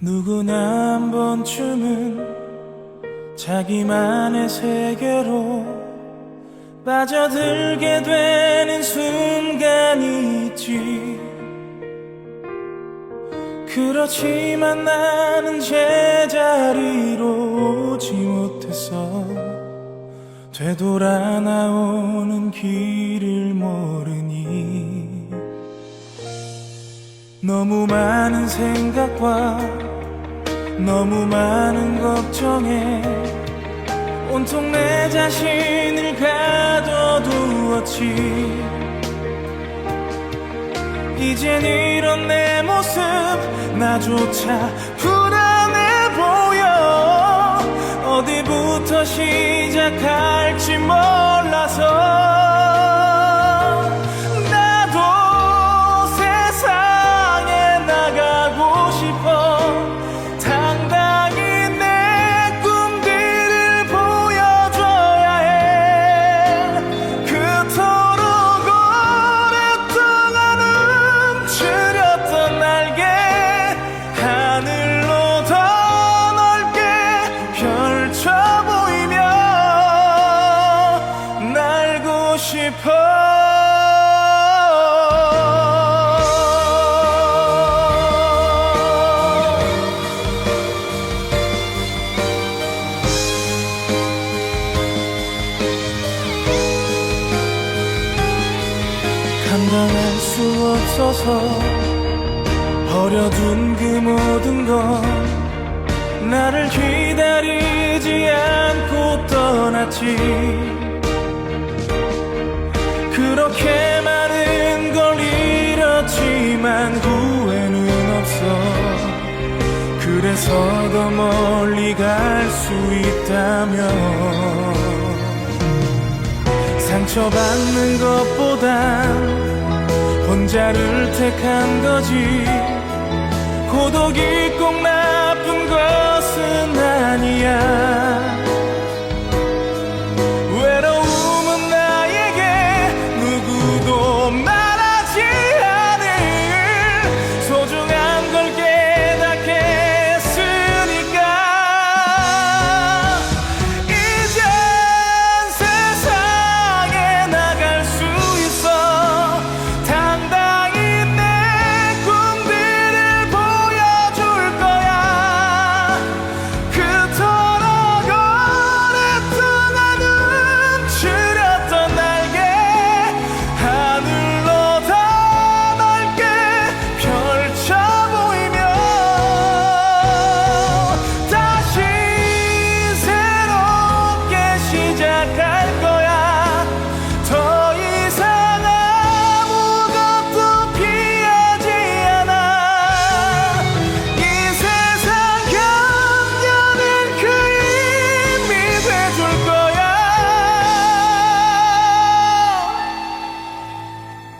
누구나 한 번쯤은 자기만의 세계로 빠져들게 되는 순간이 있지. 그렇지만 나는 제자리로 오지 못했어. 되돌아 나오는 길을 모르니 너무 많은 생각과 너무 많은 걱정에 온통 내 자신을 가둬두었지. 이젠 이런 내 모습 나조차 불안해 보여. 어디부터 시작할지 몰라서 감당할 수 없어서 버려둔 그 모든 건 나를 기다리지 않고 떠났지. 그렇게 많은 걸 잃었지만 후회는 없어. 그래서 더 멀리 갈 수 있다면 상처받는 것보단 혼자를 택한 거지. 고독이 꼭 나쁜 것은 아니야. 외로움은 나에게 누구도 말하지 않을 소중한 걸 깨닫게 했으니까. 이젠 세상에 나갈 수 있어. 당당히 내 꿈들을 보여줄 거야. 그토록 오랫동안 움츠렸던 날개 하늘로 더 넓게 펼쳐 보이며 다시 새롭게 시작할 거야. 더 이상 아무것도 피하지 않아. 이 세상 영원한 그 힘이 돼줄 거야.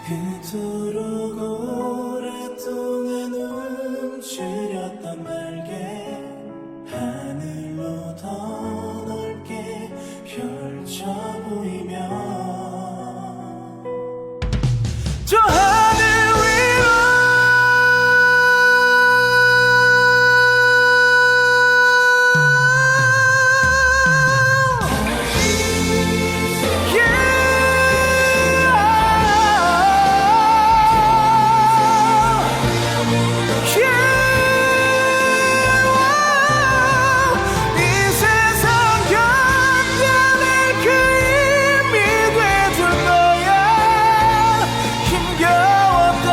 그토록 오랫동안 움츠렸던 날개 하늘로 더 넓게 펼쳐 보이며 저 하늘 위로 이 세상 영원할 그 힘이 돼줄 거야. 힘겨웠던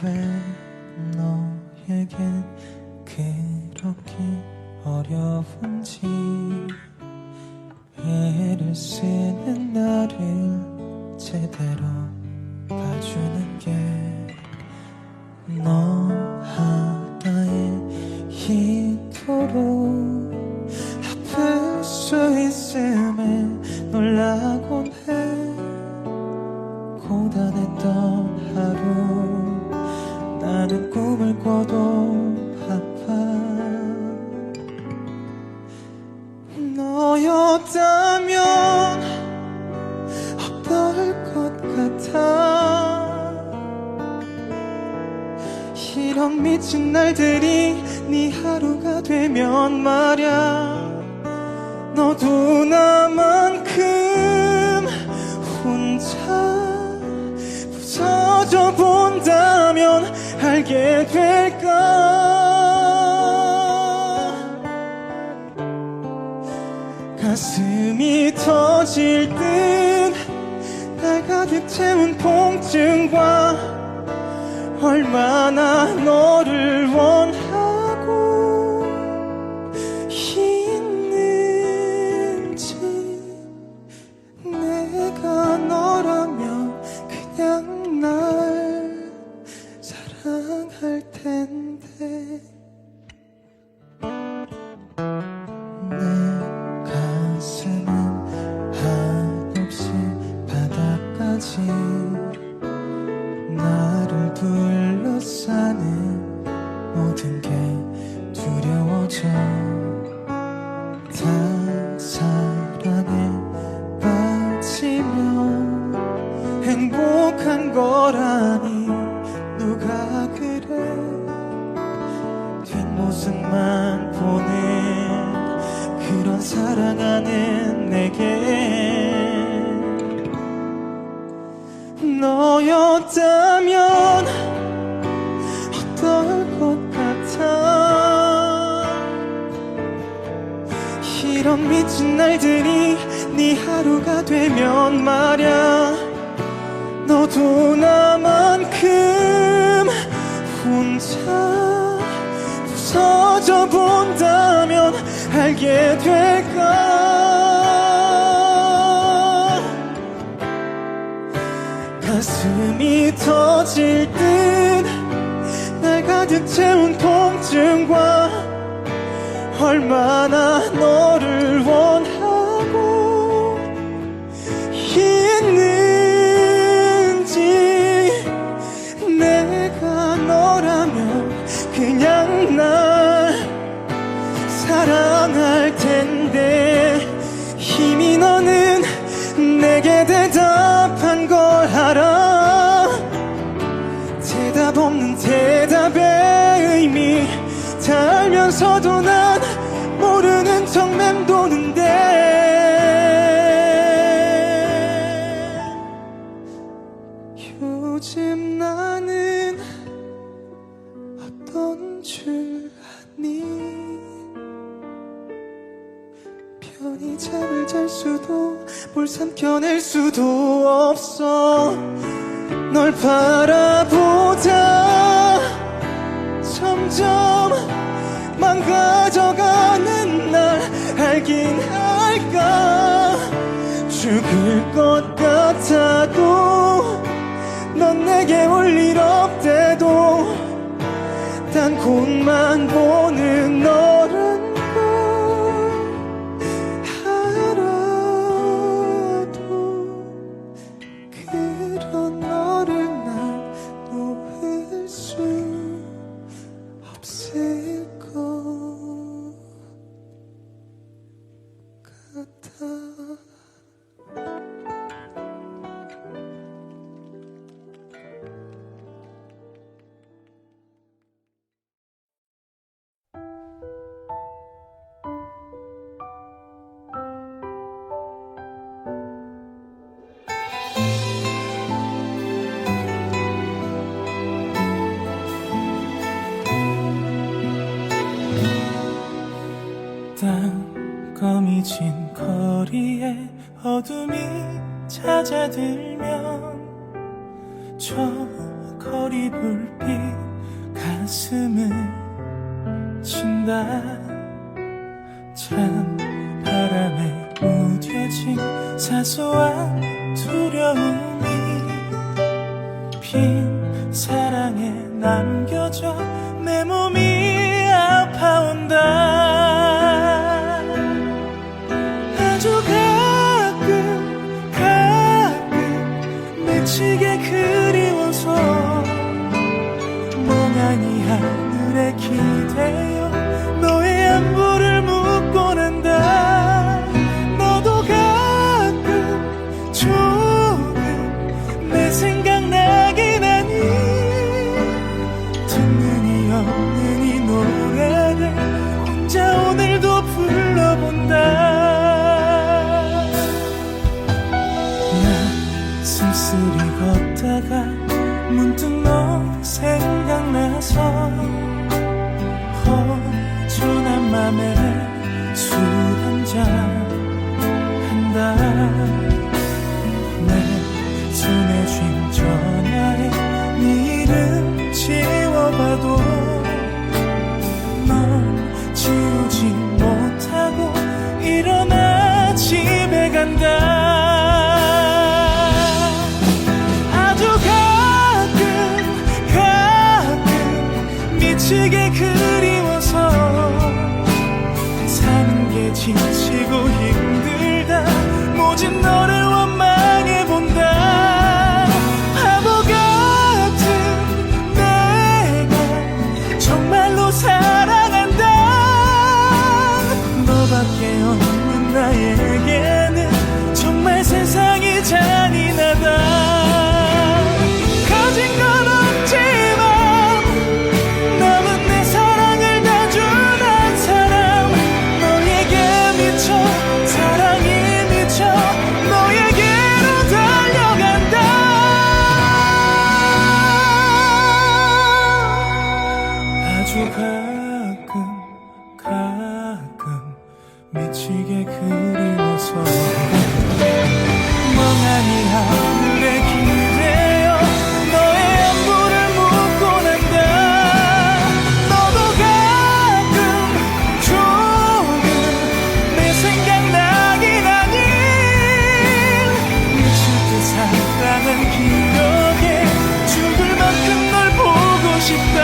왜 너 내겐 그렇게 어려운지 애를 쓰는 나를 제대로 봐주는 게 너 하나에 이토록 아플 수 있음에 놀라곤 해. 고단했던 하루 나는 꿈을 꿔도 아파. 너였다면 어떨 것 같아. 이런 미친 날들이 네 하루가 되면 말야. 너도 나만큼 혼자 부서져 본다면 알게 될까. 가슴이 터질 듯 날 가득 채운 통증과 얼마나 너를 원하고 있는지. 내가 너라면 그냥 날 사랑할 텐데. 내 가슴은 한없이 바닥까지 나를 둘러싸는 모든 게 두려워져. 다 사랑에 빠지면 행복한 거라니 누가 그래. 뒷모습만 보는 그런 사랑하는 내게 너였다면 어떨 것 같아. 이런 미친 날들이 네 하루가 되면 말야. 너도 나만큼 혼자 부서져 본다면 알게 될까. 가슴이 터질 듯 날 가득 채운 통증과 얼마나 너를 원하고 있는지. 내가 너라면 그냥 날 사랑할 텐데. 이미 너는 내게 대답한 걸 알아. 대답 없는 대답의 의미 다 알면서도 난 모르는 척 맴도는데. 요즘 나는 어떤 줄 아니. 편히 잠을 잘 수도 뭘 삼켜낼 수도 없어. 널 바라보다 점점 망가져가는 날 알긴 알까. 죽을 것 같아도 넌 내게 올 일 없대도 단 곳만 보는 너란 걸 알아도 그런 너를 난 놓을 수 없을 것 같아. 땅거미진 거리에 어둠이 찾아들면 저 거리 불빛 가슴을 친다. 찬 바람에 무뎌진 사소한 두려움이 빈 사랑에 남겨져 내 몸이 아파온다. 아주 가끔 미치게 그리워서 멍하니 하늘에 기대어 너의 안부를 묻고 난다. 너도 가끔 조금 내 생각나긴 하니 듣는 이 없는 이 노래를 혼자 오늘도 불러본다. 나 쓸쓸히 걷다가 문득 너 생각나서 허전한 맘에 술 한잔 한다. 내 손에 쥔 전화에 네 이름 지워봐도 넌 지우지 못하고 일어나 집에 간다. 미치게 그리워서 사는 게 지치고 힘들다. 모진 너를 원망해본다. 바보 같은 내가 정말로 사랑한다. 너밖에 없는 나에게는 정말 세상이 잔인하다. 가진 건 없지만 가끔 미치게 그리워서 멍하니 하늘에 기대어 너의 안부를 묻고 난다. 너도 가끔 조금 내 생각나긴 하니 미칠 듯 사랑한 기억에 죽을 만큼 널 보고 싶다.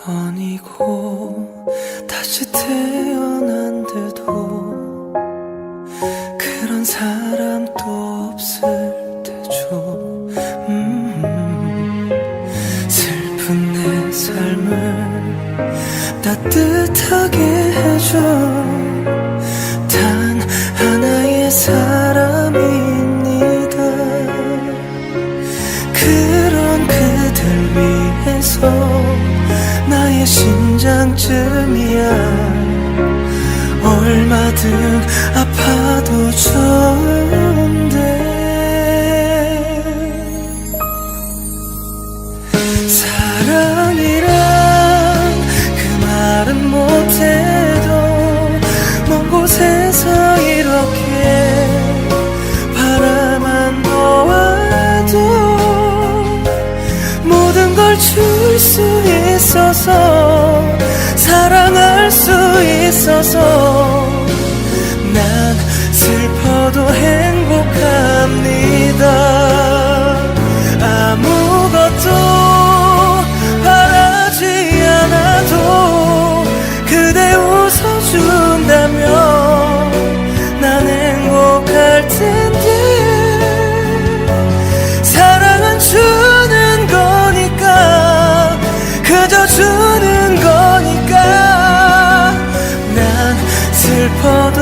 천번이고 다시 태어난데도 그런 사람도 없을 때죠. 슬픈 내 삶을 따뜻하게 해줘 단 하나의 사람입니다. 그런 그들 위해서 나의 심장쯤이야 얼마든 아파도 좋은데 사랑이란 그 말은 못해도 먼 곳에서 이렇게 바라만 보아도 모든 걸 줄 수 있어서 사랑할 수 있어서 난 슬퍼도 행복합니다. 아무것도 바라지 않아도 그대 웃어준다면 난 행복할 텐데 사랑은 주는 거니까 그저 주 싶어도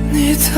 행복합니다.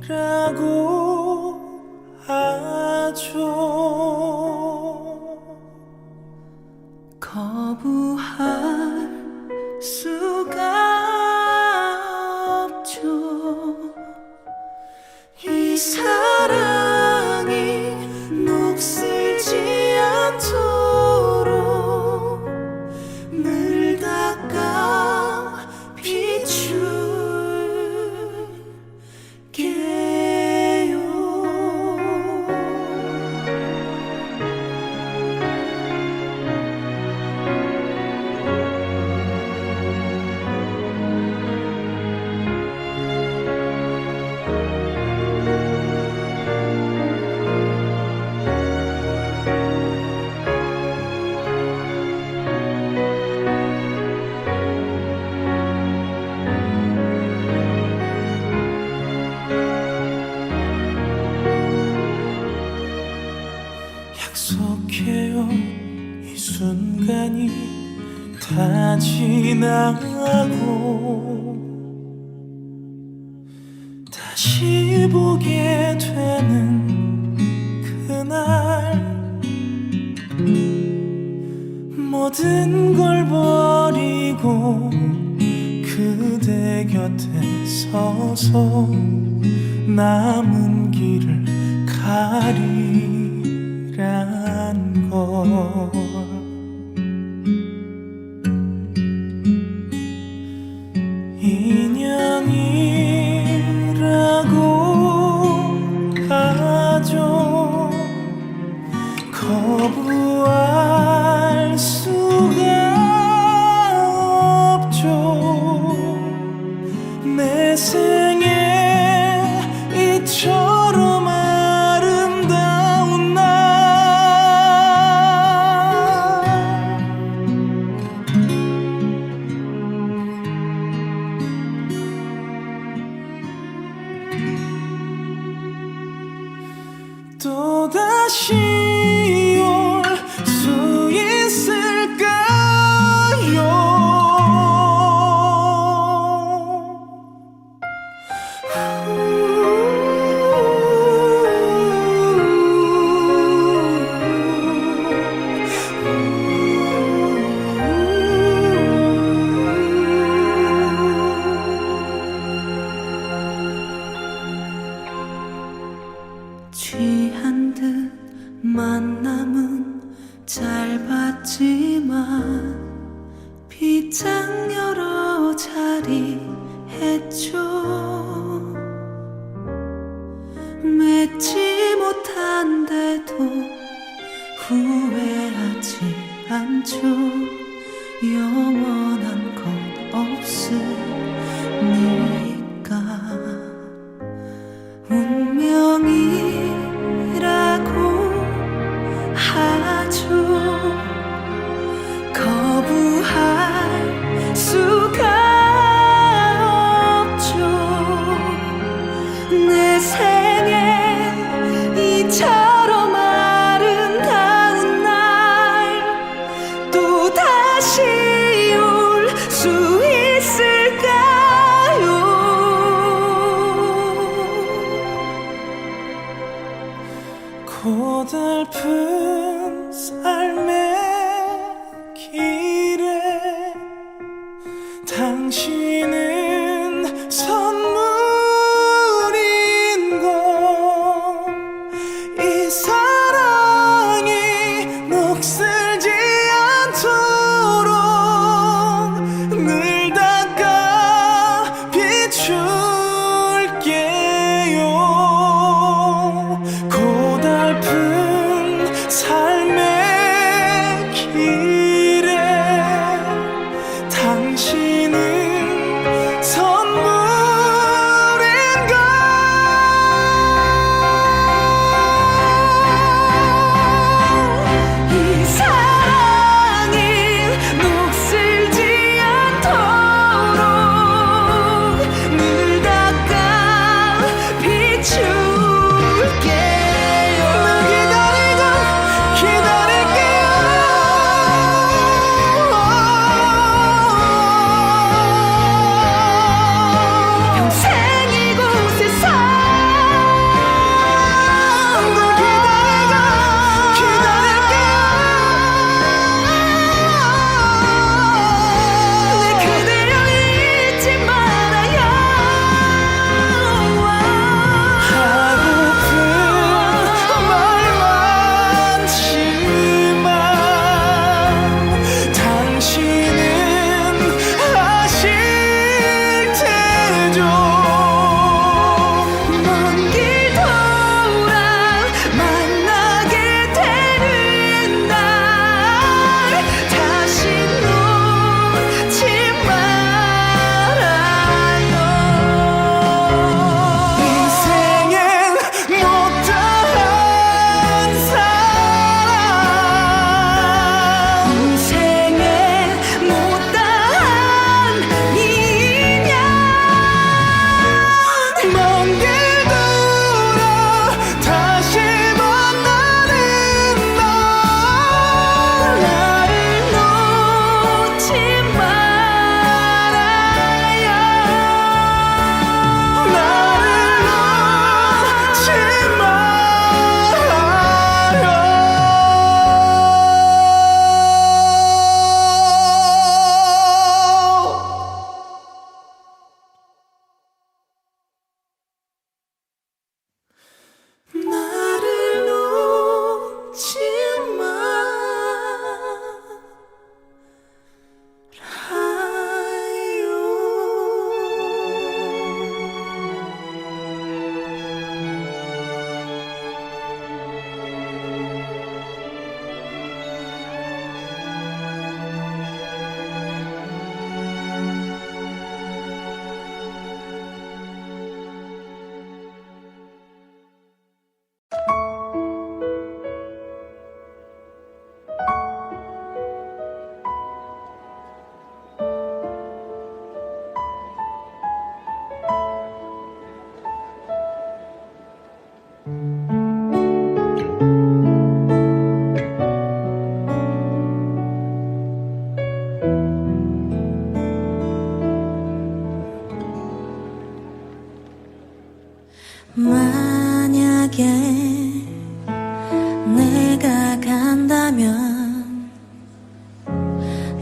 인연이라고 하죠. 거부할 수가 없죠. 이 사랑이 녹슬지 않도록 늘 닦아 비출게요. 약속해요. 이 순간이 다 지나고 다시 보게 되는 그날 모든 걸 버리고 그대 곁에 서서 남은 길을 가리란 걸. 인연이라고 하죠. 거부할 수가 없죠. 내 생에 이처럼 아름다운 날 또다시 올 수 있을까요? 취한 듯 만남은 짧았지만 빗장 여러 자리 했죠. 맺지 못한데도 후회하지 않죠. 영원한 건 없으니까. 운명이라고 하죠. 거부할 수가 없죠. 내 생에 이처럼 아름다운 날 또 다시 올 수 있을까요? 고달픈 삶의 길에 당신은 선물인 걸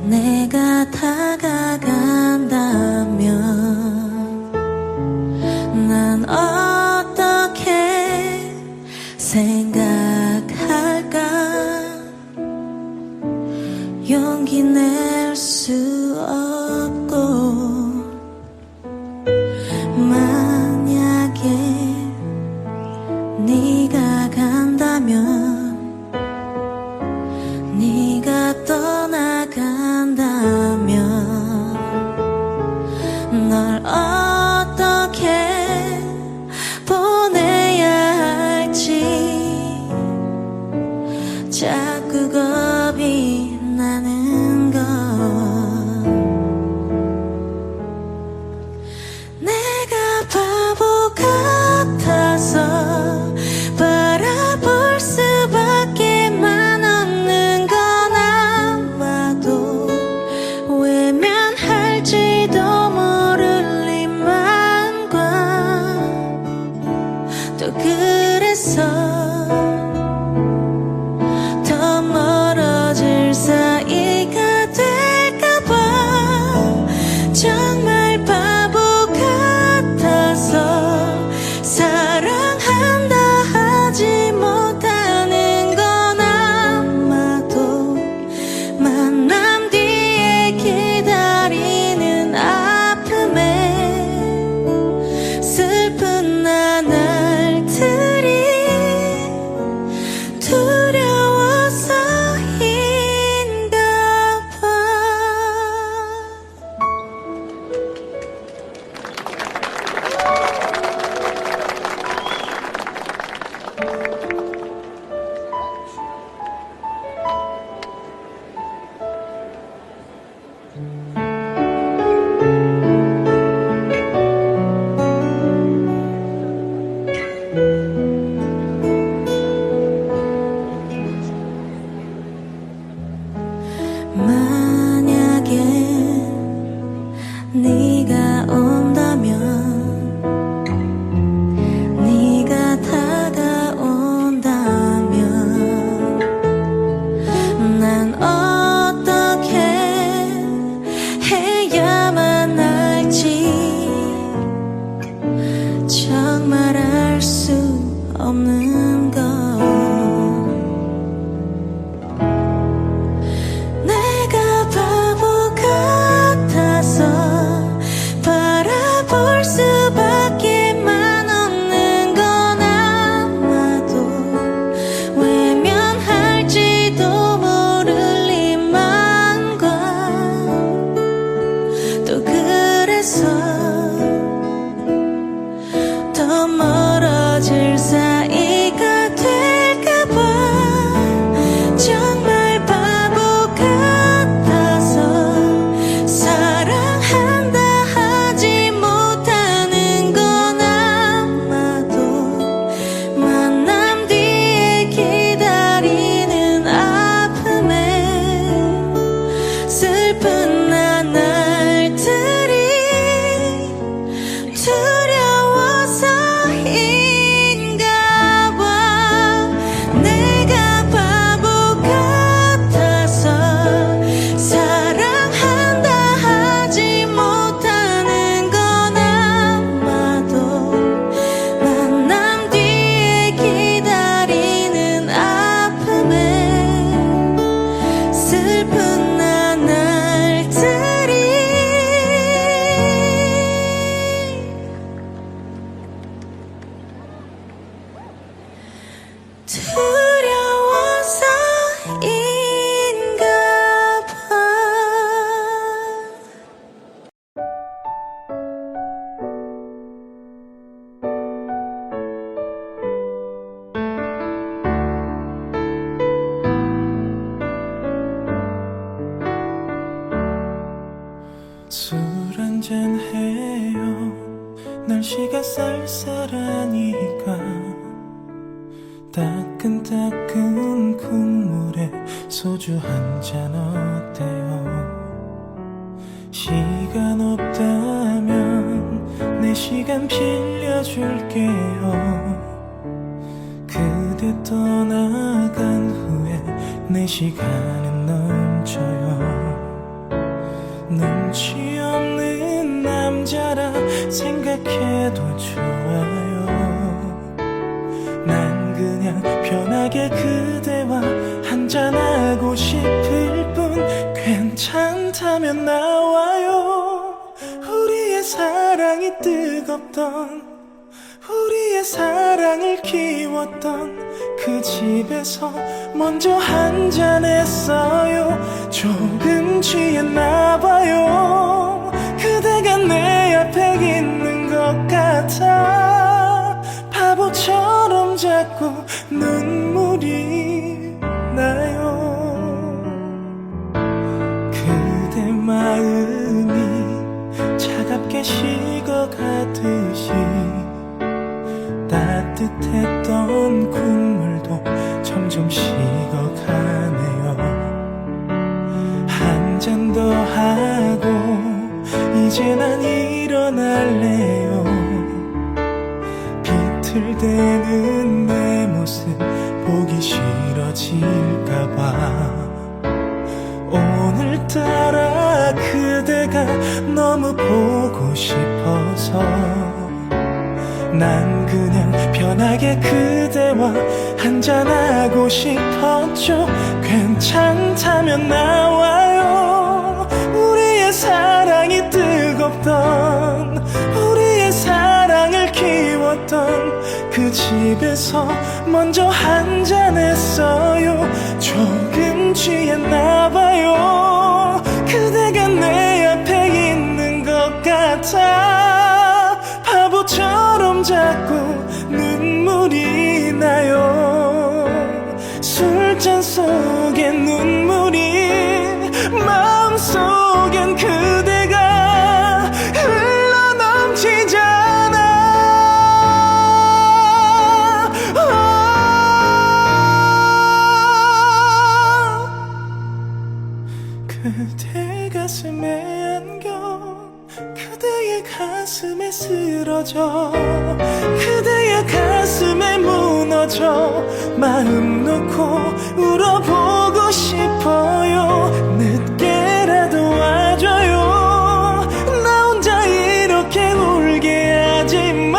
내가 다가간다면 난 어떻게 생각할까? 용기 낼 수 없고 만약에 네가 간다면 네가 떠나간다면 널 어떻게 보내야 할지 자꾸 겁이 나는 것. 내가 바보 같아서 바라볼 수밖에만 없는 건 아마도 외면할지도 모를 이만과 또 그래서 더 멀어질 사이가 될까봐 정말 바보 같아서 사랑한다 하지 못하는 건 아마도 만남 뒤에 기다리는 아픔에 슬픈 나날들이 두려워서인가 봐. 만약에 네가 온다면 네가 다가온다면 난 어떻게 해야만 할지 정말 알 수 없는 것. 내가 바보 같아서 바라볼 수밖에만 없는 건 아마도 외면할지도 모를 이만과 또 그래서 더 멀어질 사이가 될까봐 정말 바보 같아서 사랑한다 하지 못하는 건 아마도 만남 뒤에 기다리는 아픔에 슬픈 나날들이 두려워서인가 봐. 내가 바보 같아서 사랑한다 하지 못하는 건 아마도 만남 뒤에 기다리는 아픔에 슬픈 나날들이 두려워서인가 봐. 술 한잔 해요. 날씨가 쌀쌀하니까 따끈따끈 국물에 소주 한잔 어때요? 시간 없다면 내 시간 빌려줄게요. 그대 떠나간 후에 내 시간은 넘쳐요. 편하게 그대와 한잔하고 싶을 뿐 괜찮다면 나와요. 우리의 사랑이 뜨겁던 우리의 사랑을 키웠던 그 집에서 먼저 한잔했어요. 조금 취했나봐요. 그대가 내 앞에 있는 것 같아 바보처럼 자꾸 눈물이 나요. 그대 마음이 차갑게 식어가듯이 따뜻했던 국물도 점점 식어가네요. 한 잔 더 하고 이제 난 일어날래요. 비틀대는 내 모습 보기 싫어질까봐 오늘따라 그대가 너무 보고 싶어서 난 그냥 편하게 그대와 한잔하고 싶었죠. 괜찮다면 나와요. 우리의 사랑이 뜨겁던 우리의 사랑을 키웠던 그 집에서 먼저 한잔했어요. 조금 취했나봐요. 그대가 내 앞에 있는 것 같아 바보처럼 자꾸 눈물이 나요. 술잔 속에 눈물이 마음속엔 그대가 흘러넘치잖아. 그대 가슴에 안겨 그대의 가슴에 쓰러져 그대의 가슴에 무너져 마음 놓고 울어보고 싶어요. 늦게라도 와줘요. 나 혼자 이렇게 울게 하지마.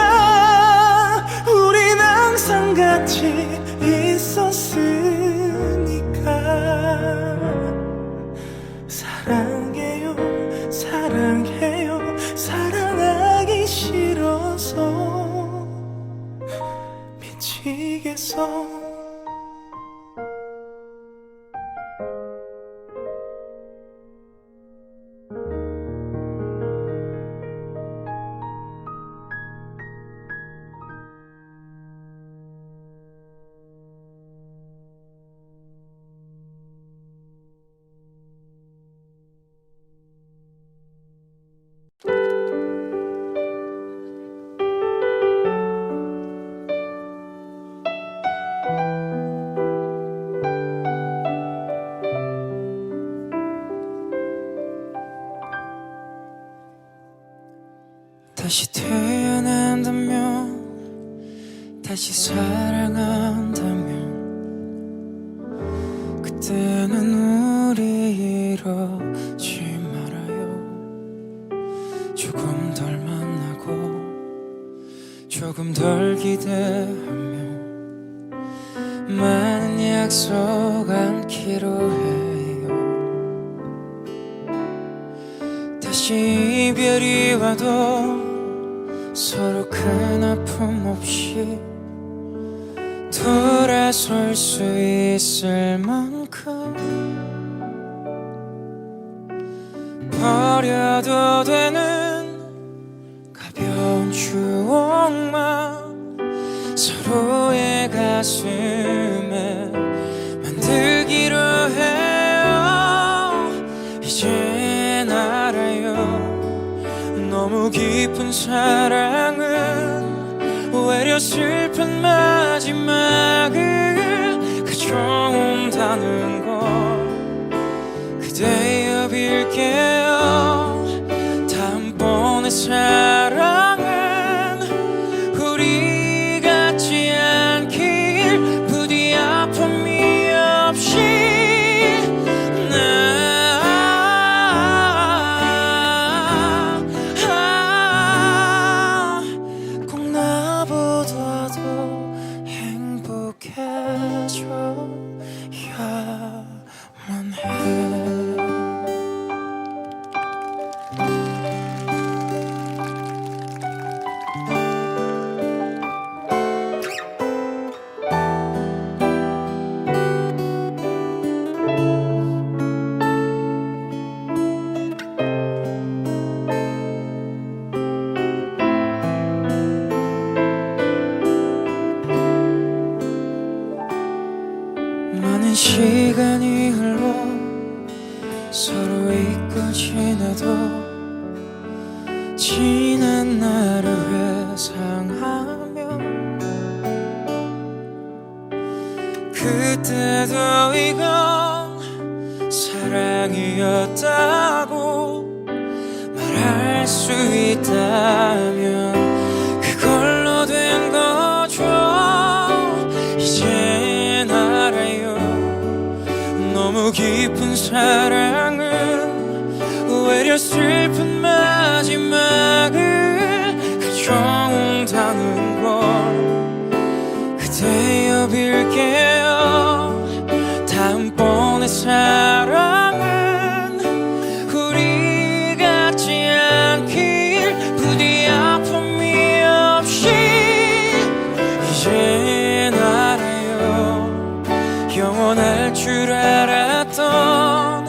우린 항상 같이 있었으니까. 사랑해요 사랑해요 사랑하기 싫어서 미치겠어. 다시 태어난다면 다시 사랑한다면 그때는 우리 이러지 말아요. 조금 덜 만나고 조금 덜 기대하며 많은 약속 않기로 해요. 다시 이별이 와도 서로 큰 아픔 없이 돌아설 수 있을 만큼 버려도 되는 가벼운 추억만 서로의 가슴에 만들기로 해요. 이젠 알아요. 너무 깊은 사랑은 오히려 슬픈 마지막을 가져온다는 거 그대여 빌게요. 다음번의 사랑은 우리 같지 않길 부디 아픔이 없이 꼭 나보다도 행복해져. 서로 잊고 지내도 지난 날을 회상하며 그때도 이건 사랑이었다고 말할 수 있다면 그걸로 된 거죠. 이젠 알아요. 너무 깊은 사랑은 오히려 슬픈 마지막을 가져온다는 걸 그대여 빌게요. 다음번의 사랑은 우리 같지 않길 부디 아픔이 없이 이젠 알아요. 영원할 줄 알았던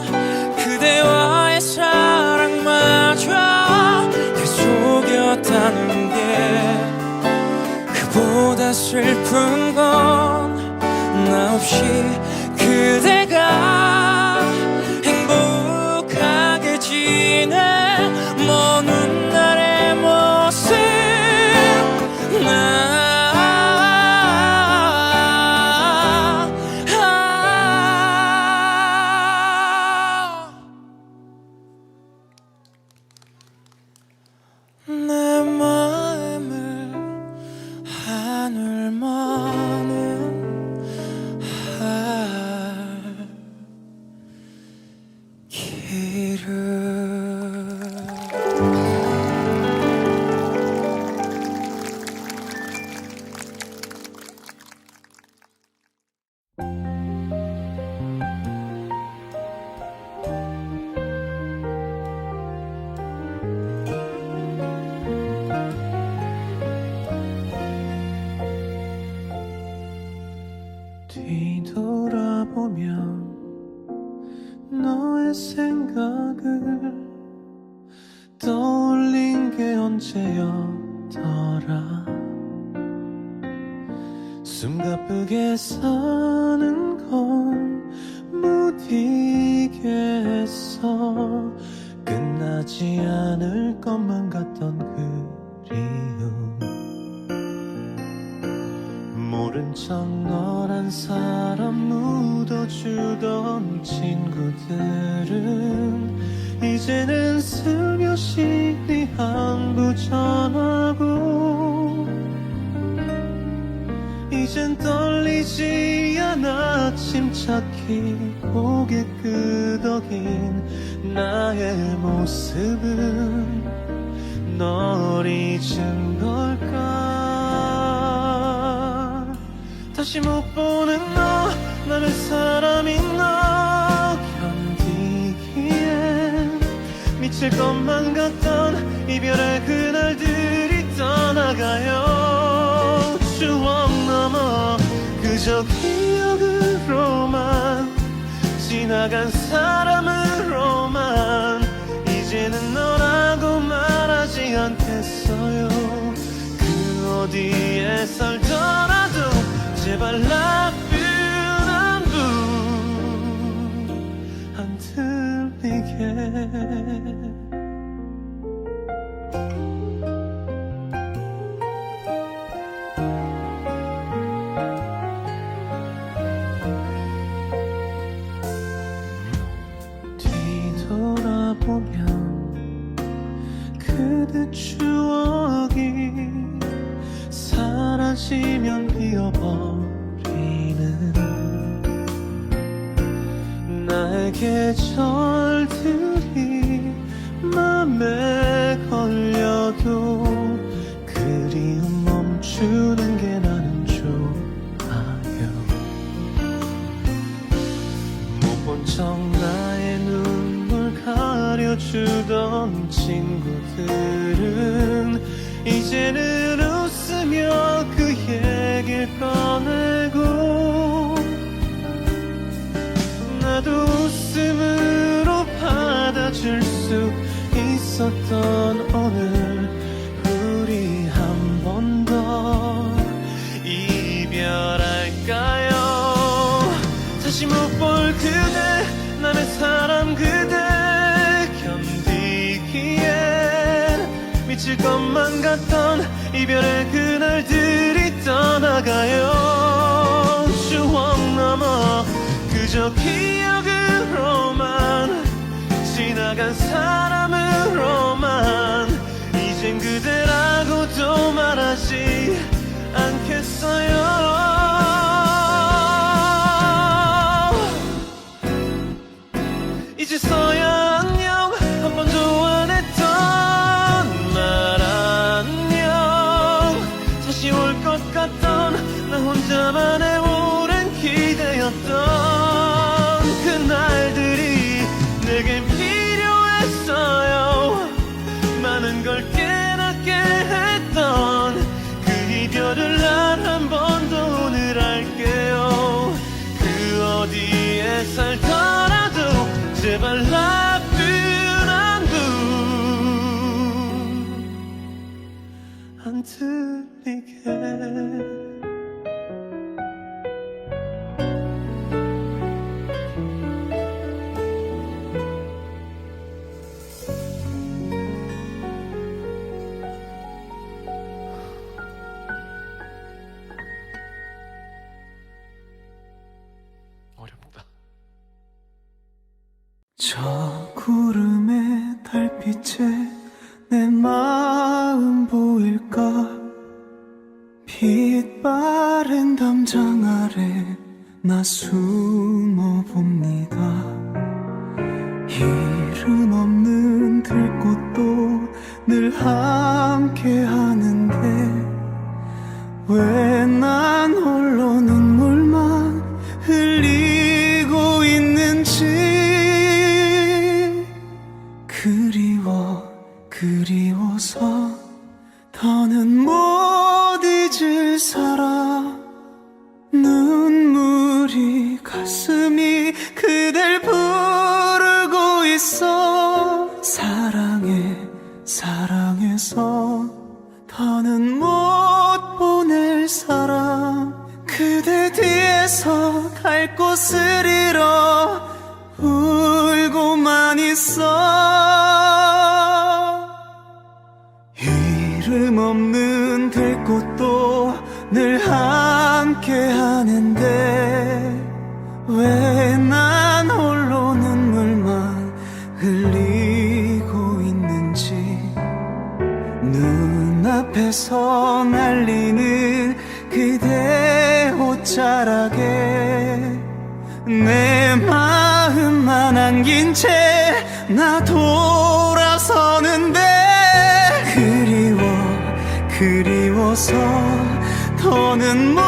그대와의 사랑마저 계속이었다는 게 그보다 슬픈 건 나 없이 그대가 행복하게 지내 먼 날의 모습 내 마음을 하늘만은 뒤돌아보면 너의 생각을 떠올린 게 언제였더라. 숨가쁘게 사는 건 못 이겠어. 끝나지 않을 것만 같던 그리움 모른 척 너란 사람 묻어주던 친구들은 이제는 슬며시 네 안부 전하고 이젠 떨리지 않아 침착히 고개 끄덕인 나의 모습은 널 잊은 걸까. 다시 못 보는 너 남의 사람인 너 견디기엔 미칠 것만 같던 이별의 그날들이 떠나가요. 추억 넘어 그저 기억으로만 지나간 사람으로만 이제는 너라고 말하지 않겠어요. 그 어디에 살더라도 제발 나쁜 안부 안 들리게. 뒤돌아보면 그대 추억이 사라지면 비어버리는 나의 계절들이 맘에 걸려도 그리움 멈추는 게 나는 좋아요. 못 본 척 나의 눈물 가려주던 친구들은 이제는 웃으며 그 얘기를 꺼내고 나도 웃음으로 받아줄 수 있었던 오늘 우리 한 번 더 이별할까요. 다시 못 볼 그대 남의 사람 그대 이별의 그날들이 떠나가요. 추억 넘어 그저 기억으로만, 지나간 사람으로만 이젠 그대라고도 말하지 않겠어요. 이제서야 안녕, 한 번도 안 했던 말 안녕. 다시 올 것 같던 나 혼자만의 오랜 기대였던 그날들이 내겐 필요했어요. 많은 걸 깨닫게 했던 그 이별을 난 한 번 더 오늘 할게요. 그 어디에 살더라도 제발 나쁜 안부 안 들리게. 어렵다. 저 구름의 달빛에 내 마음 보일까? 빛 바랜 담장 아래 나 숨어 봅니다. 이름 없는 들꽃도 늘 함께 하는데 왜 난 홀로 눈물만 흘리고 있는지. 그리워서 더는 못 잊을 사람. 눈물이 가슴이 그댈 부르고 있어. 사랑해서 더는 못 보낼 사람. 그대 뒤에서 갈 곳을 잃어 울고만 있어. 이름 없는 들꽃도 늘 함께 하는데 왜 난 홀로 눈물만 흘리고 있는지. 눈앞에서 날리는 그대 옷자락에 내 마음만 안긴 채 나 돌아서는데. 그리워서 더는 못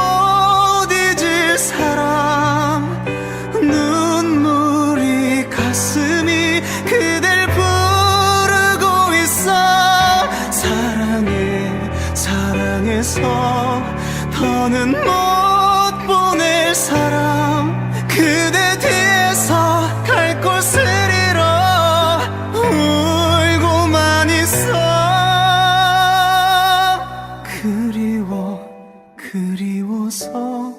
잊을 사람. 눈물이 가슴이 그댈 부르고 있어. 사랑해서 더는 못 보낼 사람. 그대 뒤에서 갈 곳을 잃어 울고만 있어. 그리워서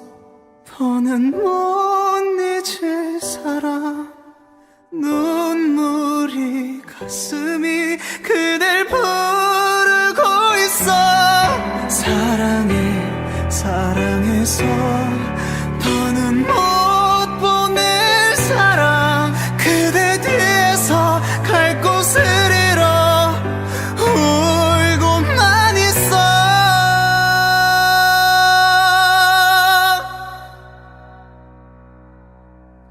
더는 못 잊을 사람. 눈물이 가슴이 그댈 부르고 있어. 사랑해서 더는 못 보낼 사람. 그대 뒤에서 갈 곳을 잃어 울고만 있어.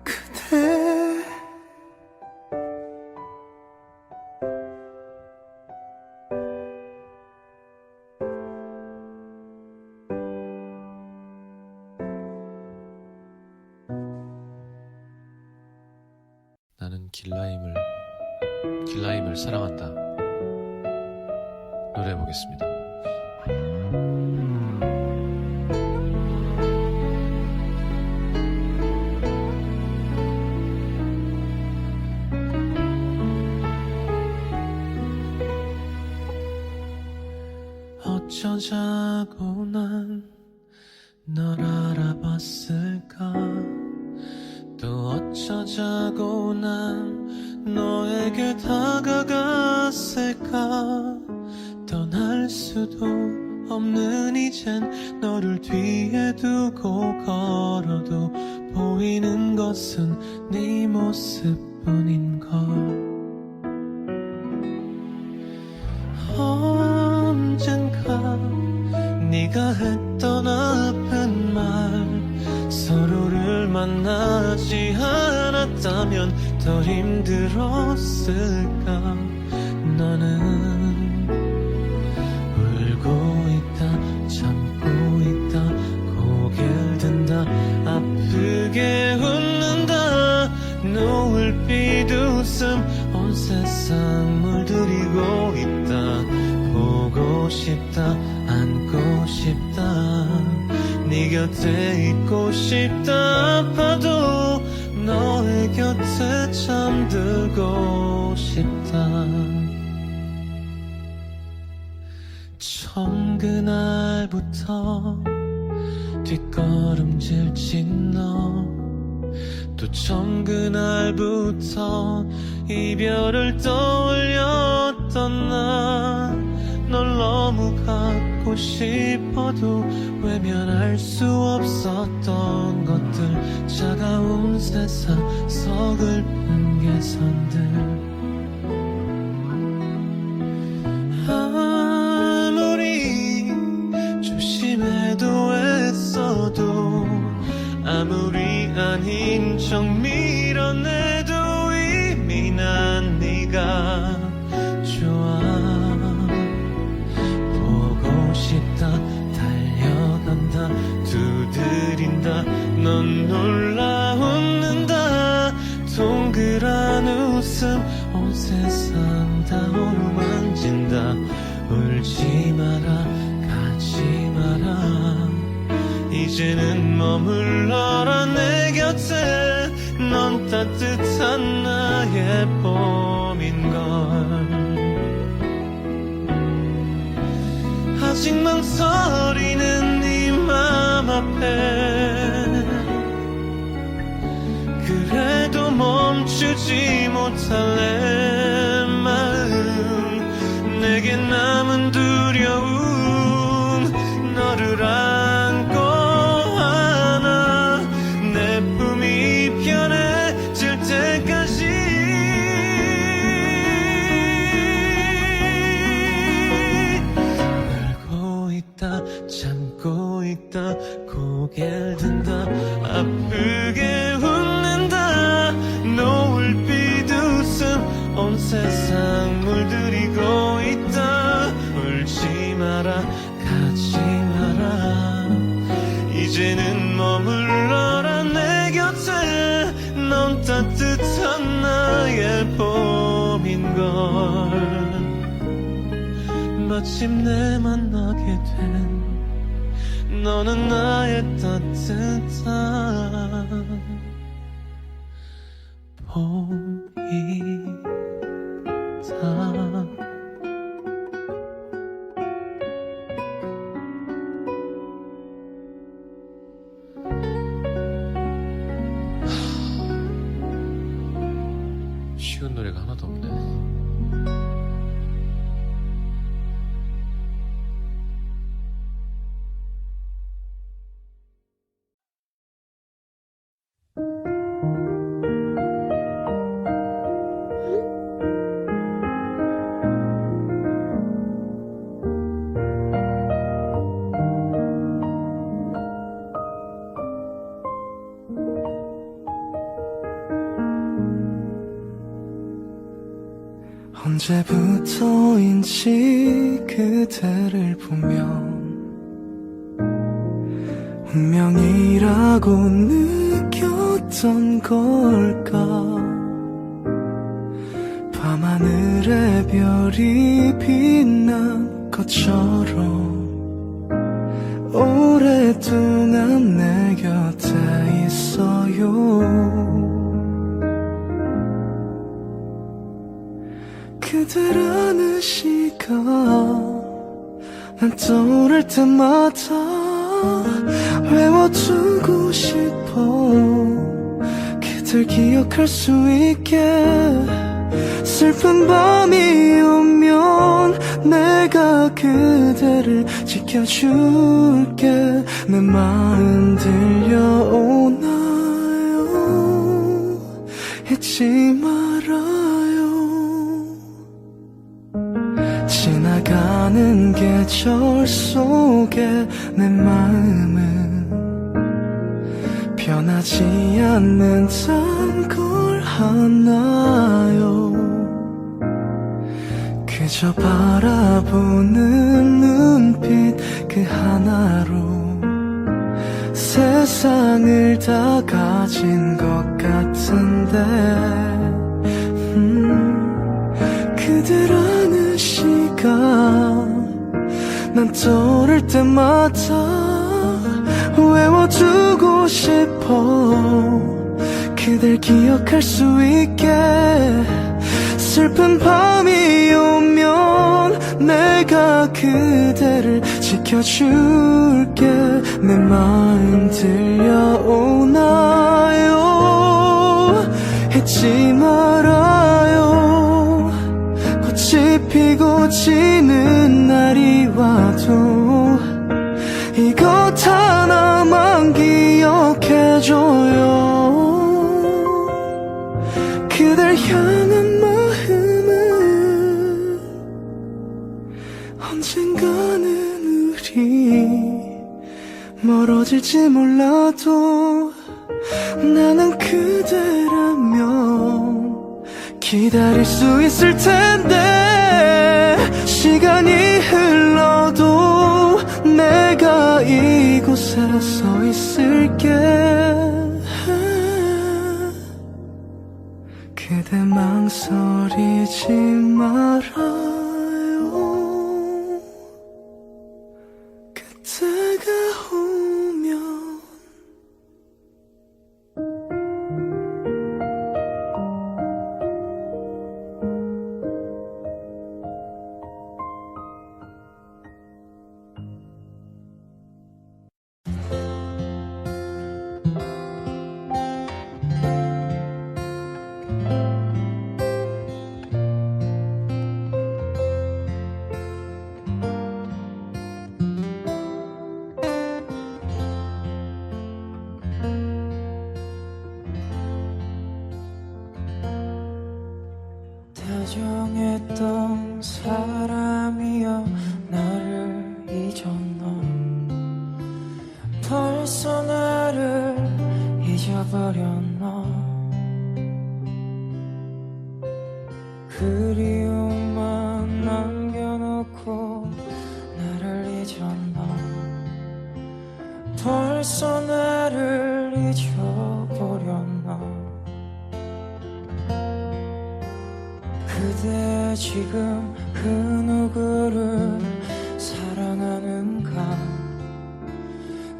그대 나는 길라임을 사랑한다. 노래해보겠습니다. 어쩌자고 난 널 알아봤을까. 또 어쩌자고 난 너에게 다가갔을까. 떠날 수도 없는 이젠 너를 뒤에 두고 걸어도 보이는 것은 네 모습뿐인걸. 언젠가 네가 했던 아픈 말, 서로를 만나지 않았다면 더 힘들었을까. 나는 울고 있다, 참고 있다, 고개를 든다, 아프게 웃는다. 노을빛 웃음 온 세상 물들이고 있다. 보고 싶다, 안고 싶다, 네 곁에 있고 싶다. 아파도 너의 곁에 잠들고 싶다. 처음 그날부터 뒷걸음질친 너, 또 처음 그날부터 이별을 떠올렸던 나. 널 너무 갖고 싶어도 외면할 수 없었던 것들, 차가운 세상 서글픈 개선들. 아무리 조심해도 애써도, 아무리 아닌 척 밀어내도 이미 난 네가 좋아. 보고 싶다, 달려간다, 두드린다, 넌 놀라 웃는다. 동그란 웃음 온 세상 다 어루만진다. 울지 마라, 가지 마라, 이제는 머물러라 내 곁에. 넌 따뜻한 나의 봄인걸. 아직 망설이는 네 맘 앞에 그래도 멈추지 못할래. 마음 내게 남은 두려움, 너를 안고 안아. 내 품이 편해질 때까지. 울고 있다, 참고 있다, 고개를 든다, 아프게 웃는다. 노을빛 웃음 온 세상 물들이고 있다. 울지 마라, 가지 마라, 이제는 머물러라 내 곁에. 넌 따뜻한 나의 봄인걸. 마침내 만나게 된 너는 나의 따뜻한 봄이다. 쉬운 노래가 하나도 없네. 언제부터인지 그대를 보면 운명이라고 느꼈던 걸까. 밤하늘에 별이 빛난 것처럼 오랫동안 내 곁에 있어요. 그대라는 시간 난 떠오를 때마다 외워두고 싶어. 그댈 기억할 수 있게. 슬픈 밤이 오면 내가 그대를 지켜줄게. 내 마음 들려오나요? 잊지 말아요. 지나가는 계절 속에 내 마음은 변하지 않는단 걸 아나요? 그저 바라보는 눈빛 그 하나로 세상을 다 가진 것 같은데 그대라는 시간 난 떠오를 때마다 외워두고 싶어. 그댈 기억할 수 있게. 슬픈 밤이 오면 내가 그대를 지켜줄게. 내 마음 들려오나요? 잊지 말아요. 꽃이 피고 지는 날이 와도 이것 하나만 기억해줘요. 그댈 향한 마음은 언젠가는 우리 멀어질지 몰라도 나는 그대라면 기다릴 수 있을 텐데. 시간이 흘러도 내가 이곳에 서 있을게. 그대 망설이지 말아요. 그때가 오면 다정했던 사람이여 나를 잊었나. 벌써 나를 잊어버렸나. 그리움만 남겨놓고 나를 잊었나. 벌써 나를 잊어버렸나. 그대 지금 그 누구를 사랑하는가.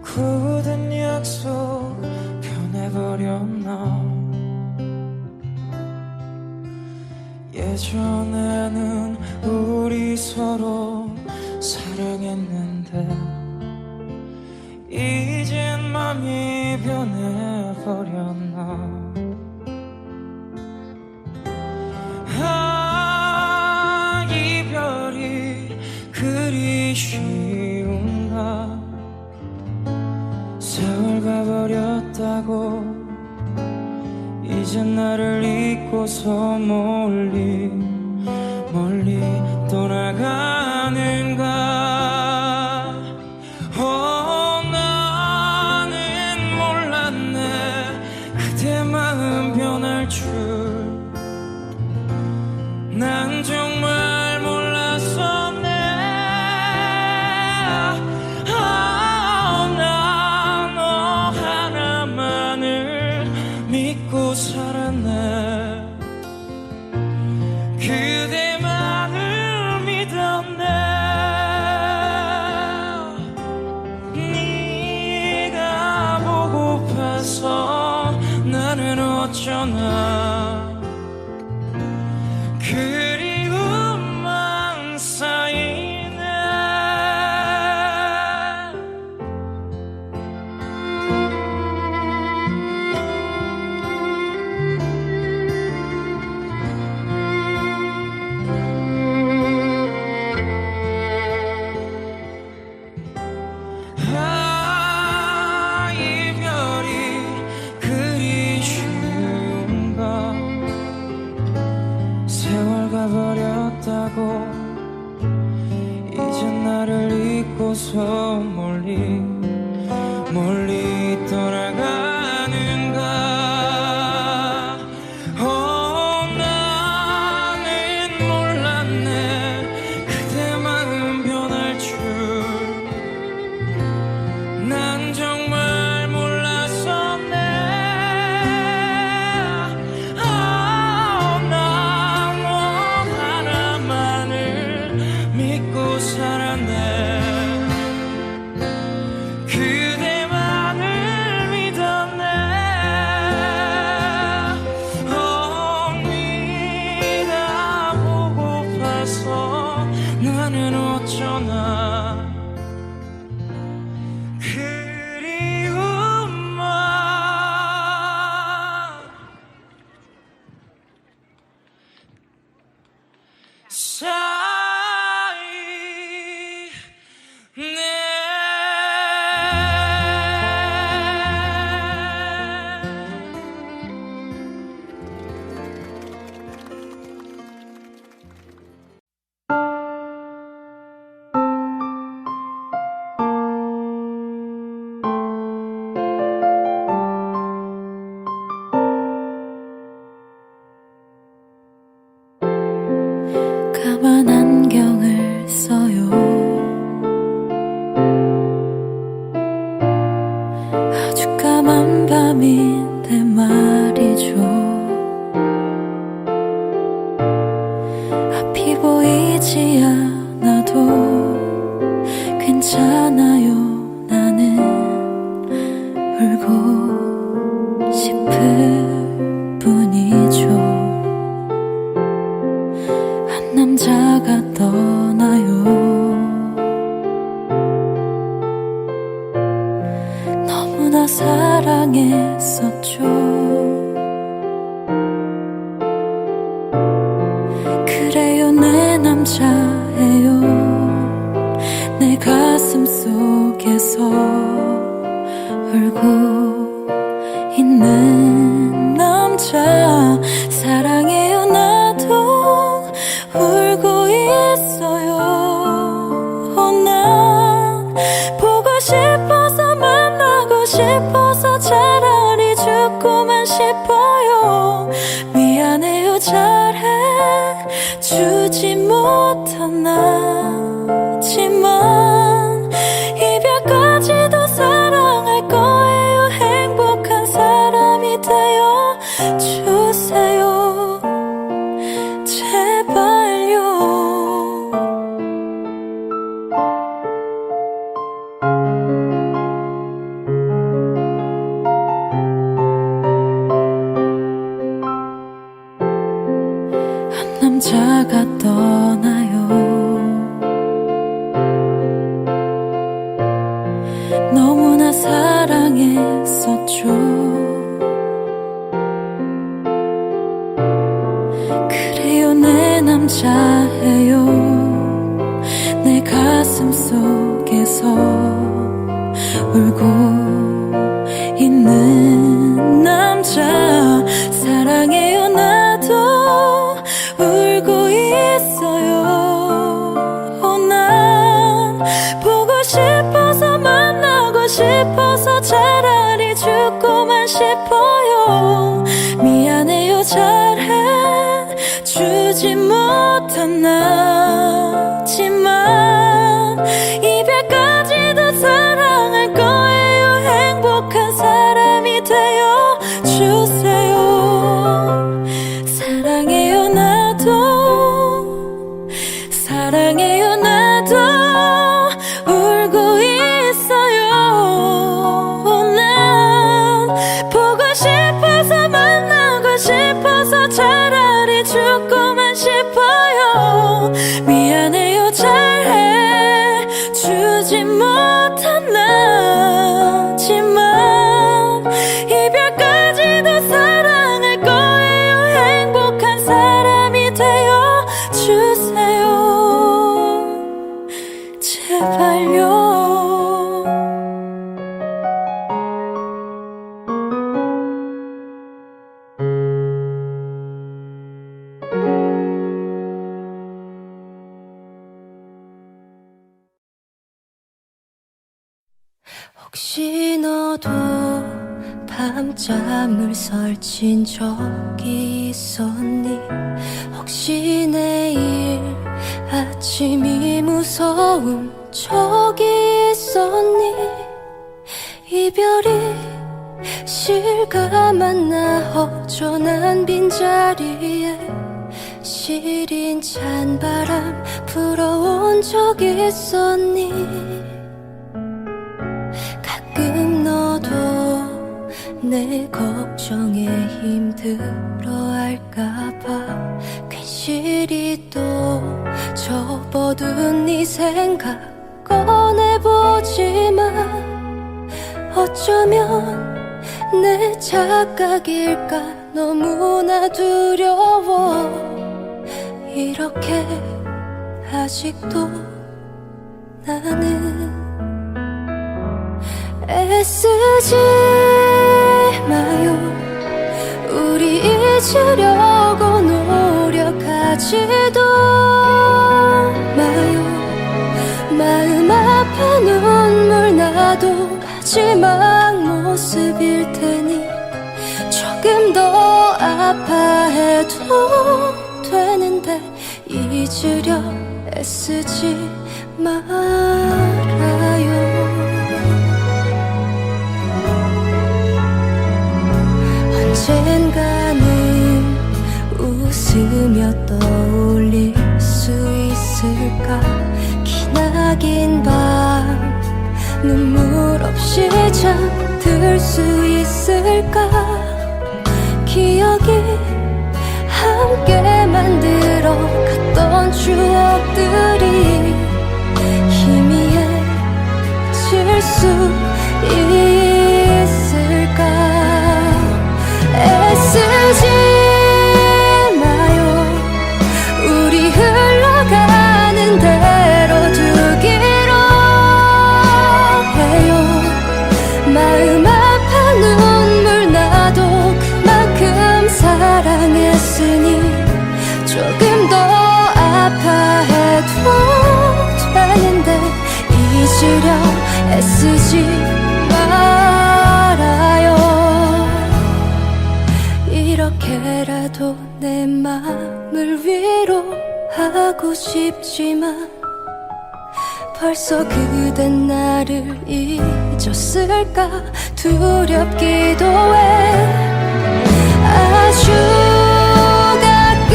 굳은 약속 변해버렸나. 예전에는 우리 서로 사랑했는데 이젠 맘이 변해버렸나. 이별이 그리 쉬운가. 세월 가버렸다고 이젠 나를 잊고서 멀리 멀리 떠나가는가. 나는 몰랐네 그대 마음 변할 줄. 난 정말 몰랐었네. 난 너 하나만을 믿고 살았네. 그대만을 믿었네. 네가 보고파서 나는 어쩌나. 그리움만 쌓이네. 가버렸다고 이제 나를 잊고서 멀리 멀리 떠나가는가. 나는 몰랐네 그대 마음 변할 줄. 난 정말 몰랐었네. 난 너 하나만을 믿고 살았네. 그대만을 믿었네. 네가 보고파서 나는 어쩌나 그리움만 쌓이네. 까만 안경을 써요. 아주 까만 밤인데 말이죠. 앞이 보이지 않아도 괜찮아요. 나는 울고 싶을 뿐이죠. 남자가 떠나요. 너무나 사랑했었죠. 그래요 내 남자예요. 내 가슴 속에서 울고 있는 남자. 사랑해요 나도 울고 있어요. 난 보고 싶어서 만나고 싶어서 차라리 죽고만 싶어요. 미안해요 잘해 주지 못한 나지만 이별까지도 사랑할 거예요. 행복한 사람이 되어 주세요. 제발요. 한 남자가 떠나요. 너무나 사랑했었죠. 그래요 내 남자예요. 내 가슴 속에서 울고 있는 남자. 사랑해요 나도 울고 있어요. 난 보고 싶어서 만나고 싶어서 차라리 죽고만 싶어요. 미안해요 잘해 주지 못한 나지만 이별까지도 사랑할 거예요. 행복한 사람이 되어 주세요. 사랑해요 나도 사랑해요 나도 울고 있어요. 난 보고 싶어서 만나고 싶어서 차라리 죽고만 싶어요. 미안해요 잘해 주지 못한 나지만 이별까지도 사랑할 거예요. 행복한 사람이 되어 주세요. 제발요. 혹시 너도 밤잠을 설친 적이 있었니? 혹시 내일 아침이 무서운 적이 있었니? 이별이 실감한 나 허전한 빈자리에 시린 찬바람 불어온 적 있었니? 가끔 너도 내 걱정에 힘들어할까봐 괜시리 또 접어둔 네 생각 꺼내보지만 어쩌면 내 착각일까 너무나 두려워. 이렇게 아직도 나는 애쓰지 마요. 우리 잊으려고 노력하지도 마요. 마음 아파 눈물 나도 마지막 모습일 테니 조금 더 아파해도 되는데 잊으려 애쓰지 말아요. 언젠가는 웃으며 떠올릴 수 있을까? 기나긴 밤 눈물 없이 잠들 수 있을까? 기억이 함께 만들어 갔던 추억들이 희미해질 수 있을까? 애쓰지 마요. 우리 흘러가는 대로 두기로 해요. 마음 아파 눈물 나도 그만큼 사랑했으니 조금 더 아파해도 되는데 잊으려 애쓰지 말아요. 이렇게라도 내 맘을 위로하고 싶지만 벌써 그댄 나를 잊었을까 두렵기도 해. 아주 가끔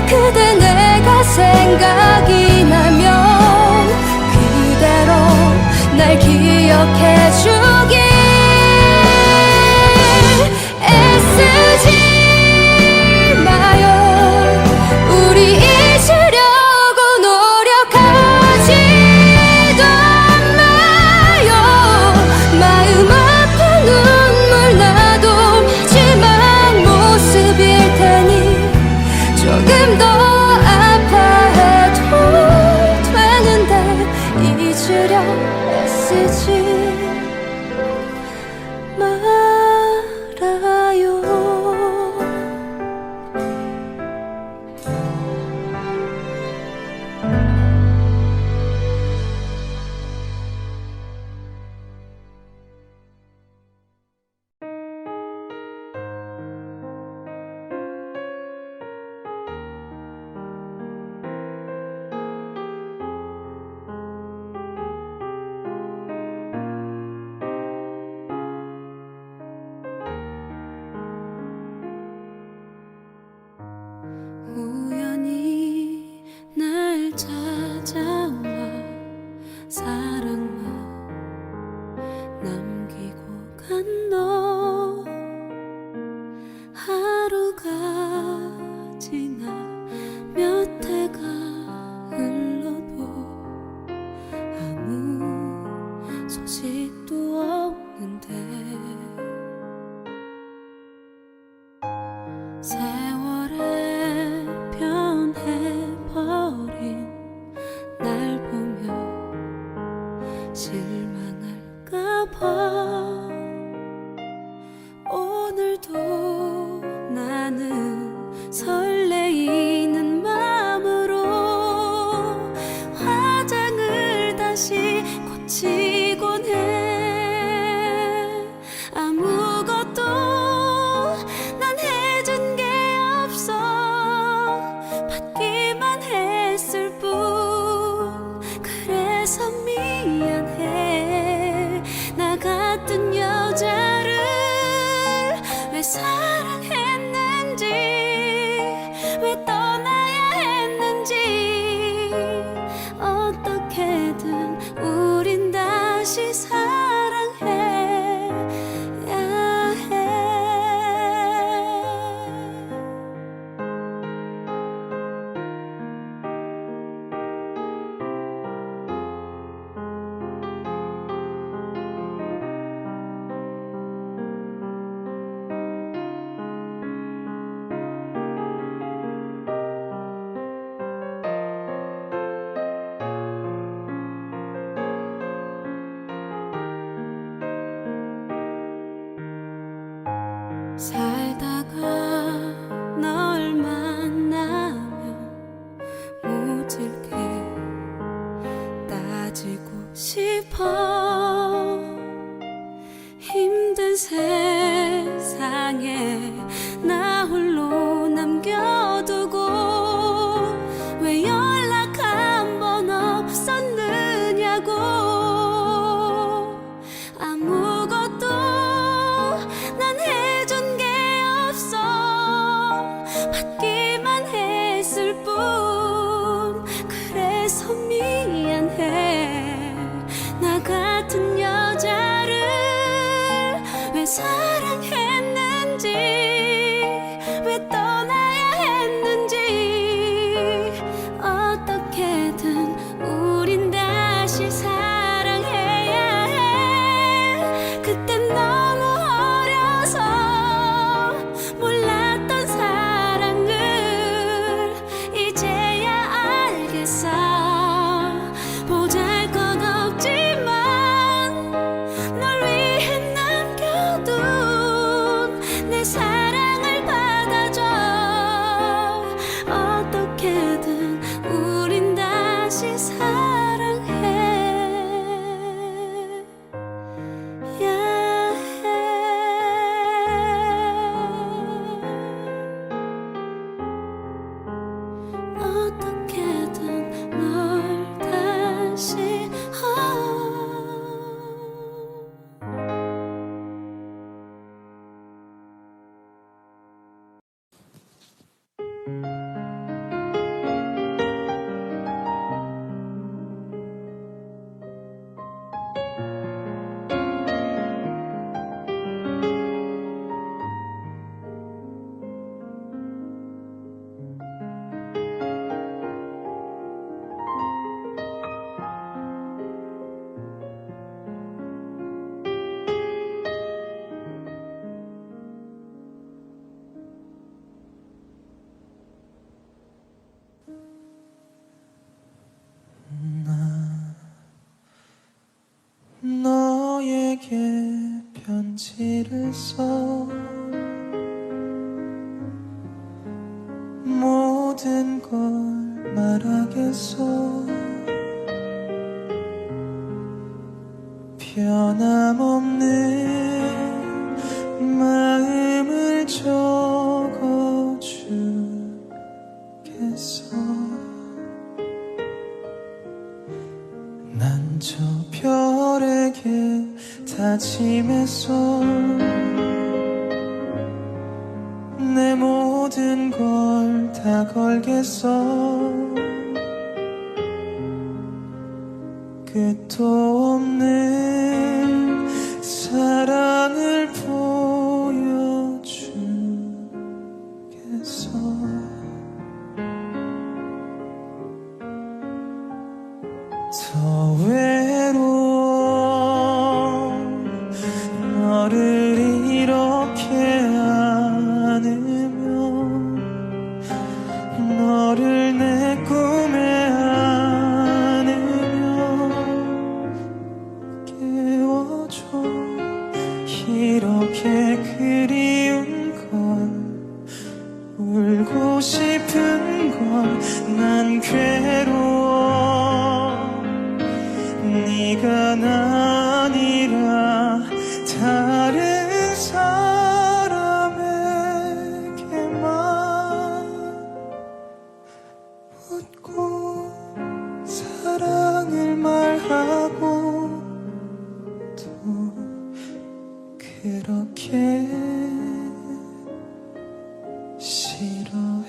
그대 내가 생각이 나면 그대로 날 기억해주길. 애쓰지 마요. 우리 잊으려고 노력하지도 마요. 마음 아파 눈물 나도 마지막 모습일 테니 조금 더 아파해도 되는데 잊으려 애쓰지 말아요. 편지를 써 모든 걸 말하겠어. 변함없는 마음을 적어주겠어. 난 저 별에게 다짐했어. 내 모든 걸 다 걸겠어. 끝도 없는 사랑을 보여주겠어. 더 외로워 너를 이렇게 안으면 너를 내 꿈에 안으면 깨워줘. 이렇게 그리운 걸 울고 싶은 걸 난 괴로워. 네가 아니라 다른 사람에게만 웃고 사랑을 말하고 또 그렇게 싫어해.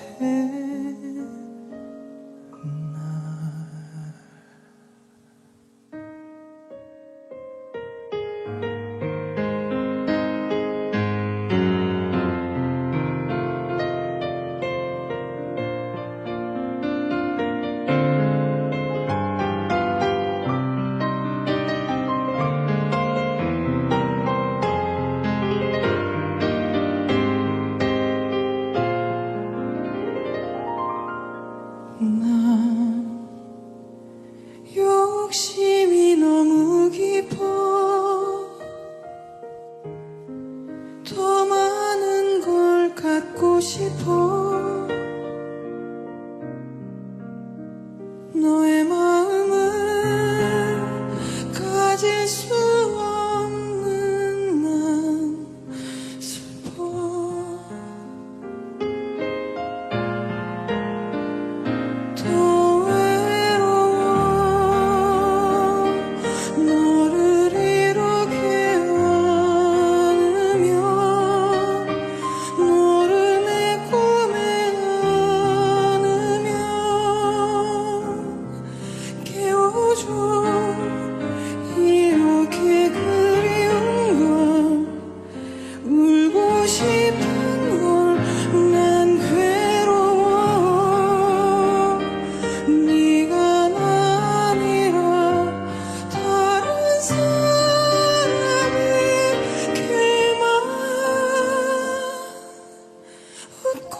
난 욕심이 너무 깊어. 더 많은 걸 갖고 싶어. 너의 마음을 가질 수 없는 난 슬퍼. 이렇게 그리운 걸 울고 싶은 걸 난 괴로워. 네가 아니라 다른 사람에게만 웃고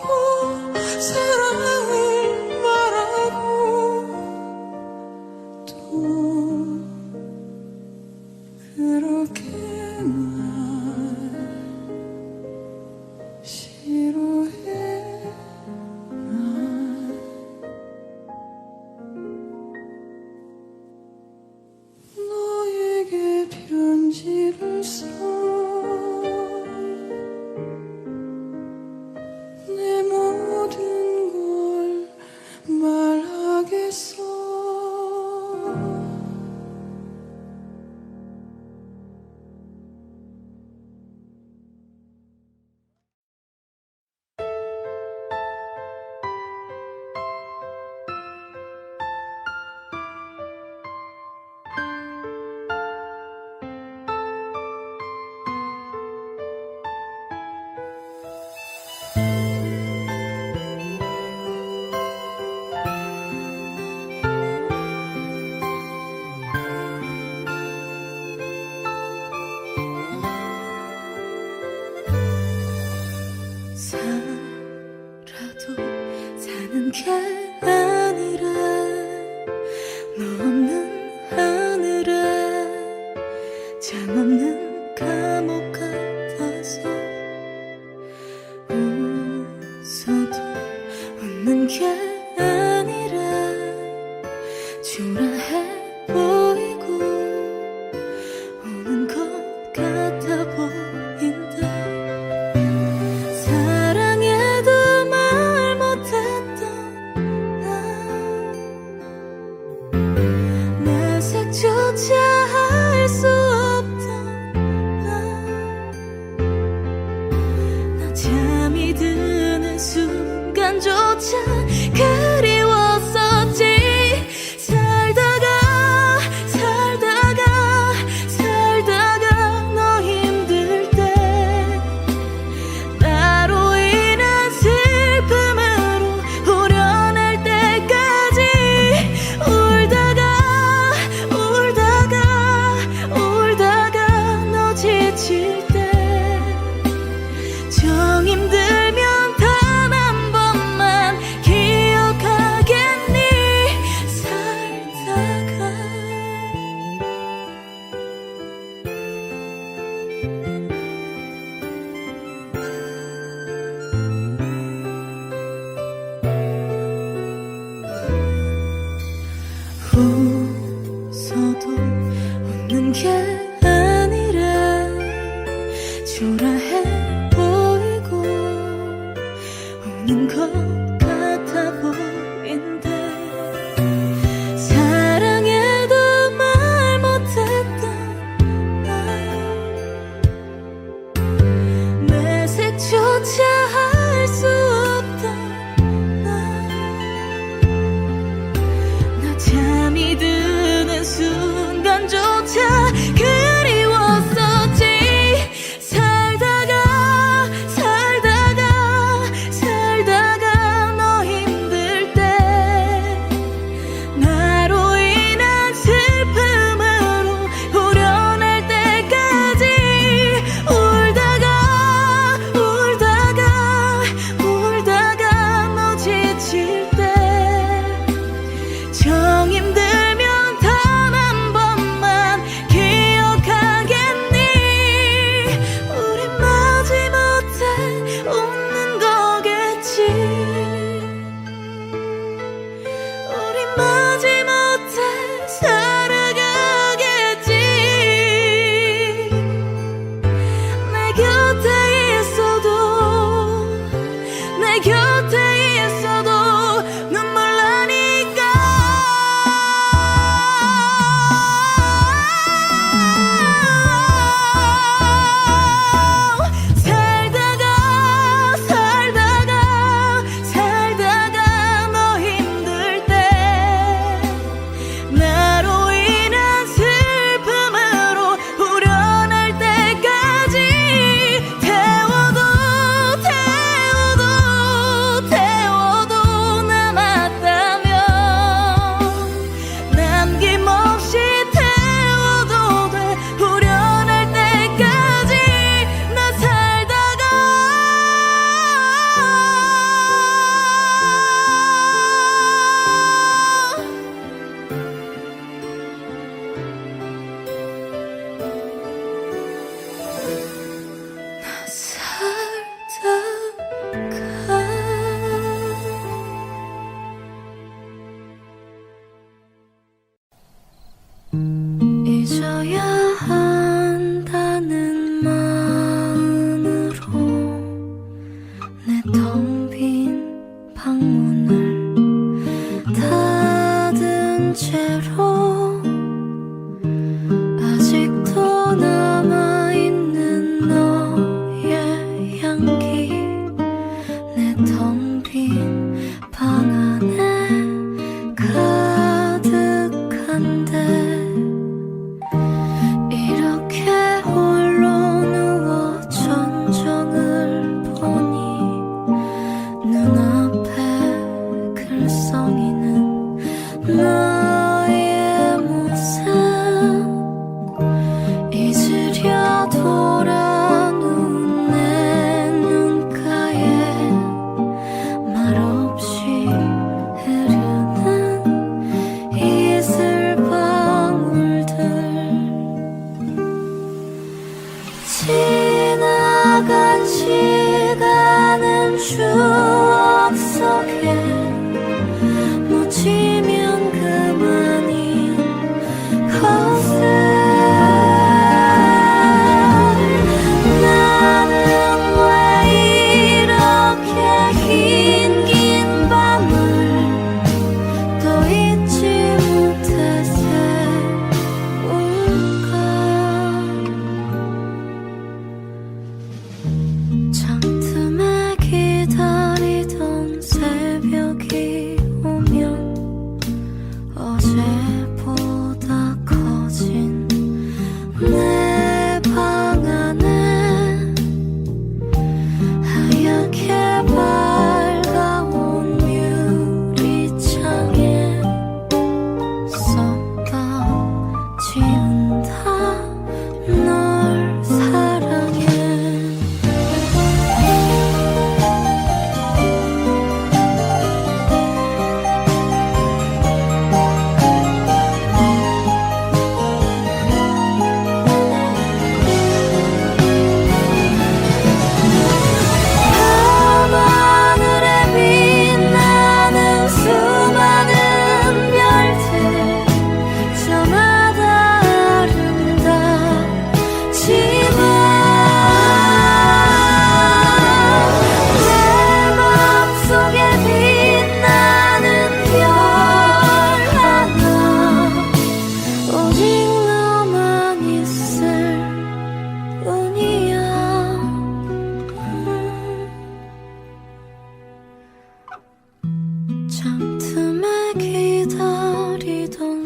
사랑을 말하고 또 그렇게 날 싫어해. 날 너에게 편지를 써 내 모든 걸 말하겠어. 살아도 사는 게 아니라 너 없는 하늘에 잠 없는 감옥 같아. 초라해 보이고 오는 것 같아 보인다. 사랑해도 말 못했던 나, 내색조차 할 수 없던 나 잠이 드는 순간조차 그리웠었지. 살다가 너 힘들 때 나로 인한 슬픔으로 후련할 때까지 울다가 너 지칠 때 정 힘들면 단 한 번만 기억하겠니. 살다가 웃어도 웃는 게 아니라 초라해 보이고 우는 것 같아 보인다. 사랑해도 말 못했던 나, 내색조차 할 수 없던 나 잠이 드는 순간조차 그리웠었지. 살다가 너 힘들 때 나로 인한 슬픔으로 후련할 때까지 울다가 너 지칠 때 정 힘들면 단 한 번만 기억하겠니. 우리 마지못해 웃는 거겠지. 우리 마지못해 살아가겠지. 내 곁에 있어도 눈물 나니까. 살다가 너 힘들 때 나로 인한 슬픔으로 후련할 때까지 태워도 남았다면 남김없이 태워도 돼. 후련할 때까지 나 살다가 잊어야 한다는 마음으로 내 텅 빈 방문을 닫은 채로 아직도 남아있는 너의 향기 내 텅 빈 방 안에 가득한데 이렇게 홀로 누워 전정을 보니 눈앞에 글썽이는 너의 모습 잊으려 돌아눈 내 눈가에 말없이 흐르는 이슬방울들 지나간 시간은 추억 속에 묻히면 그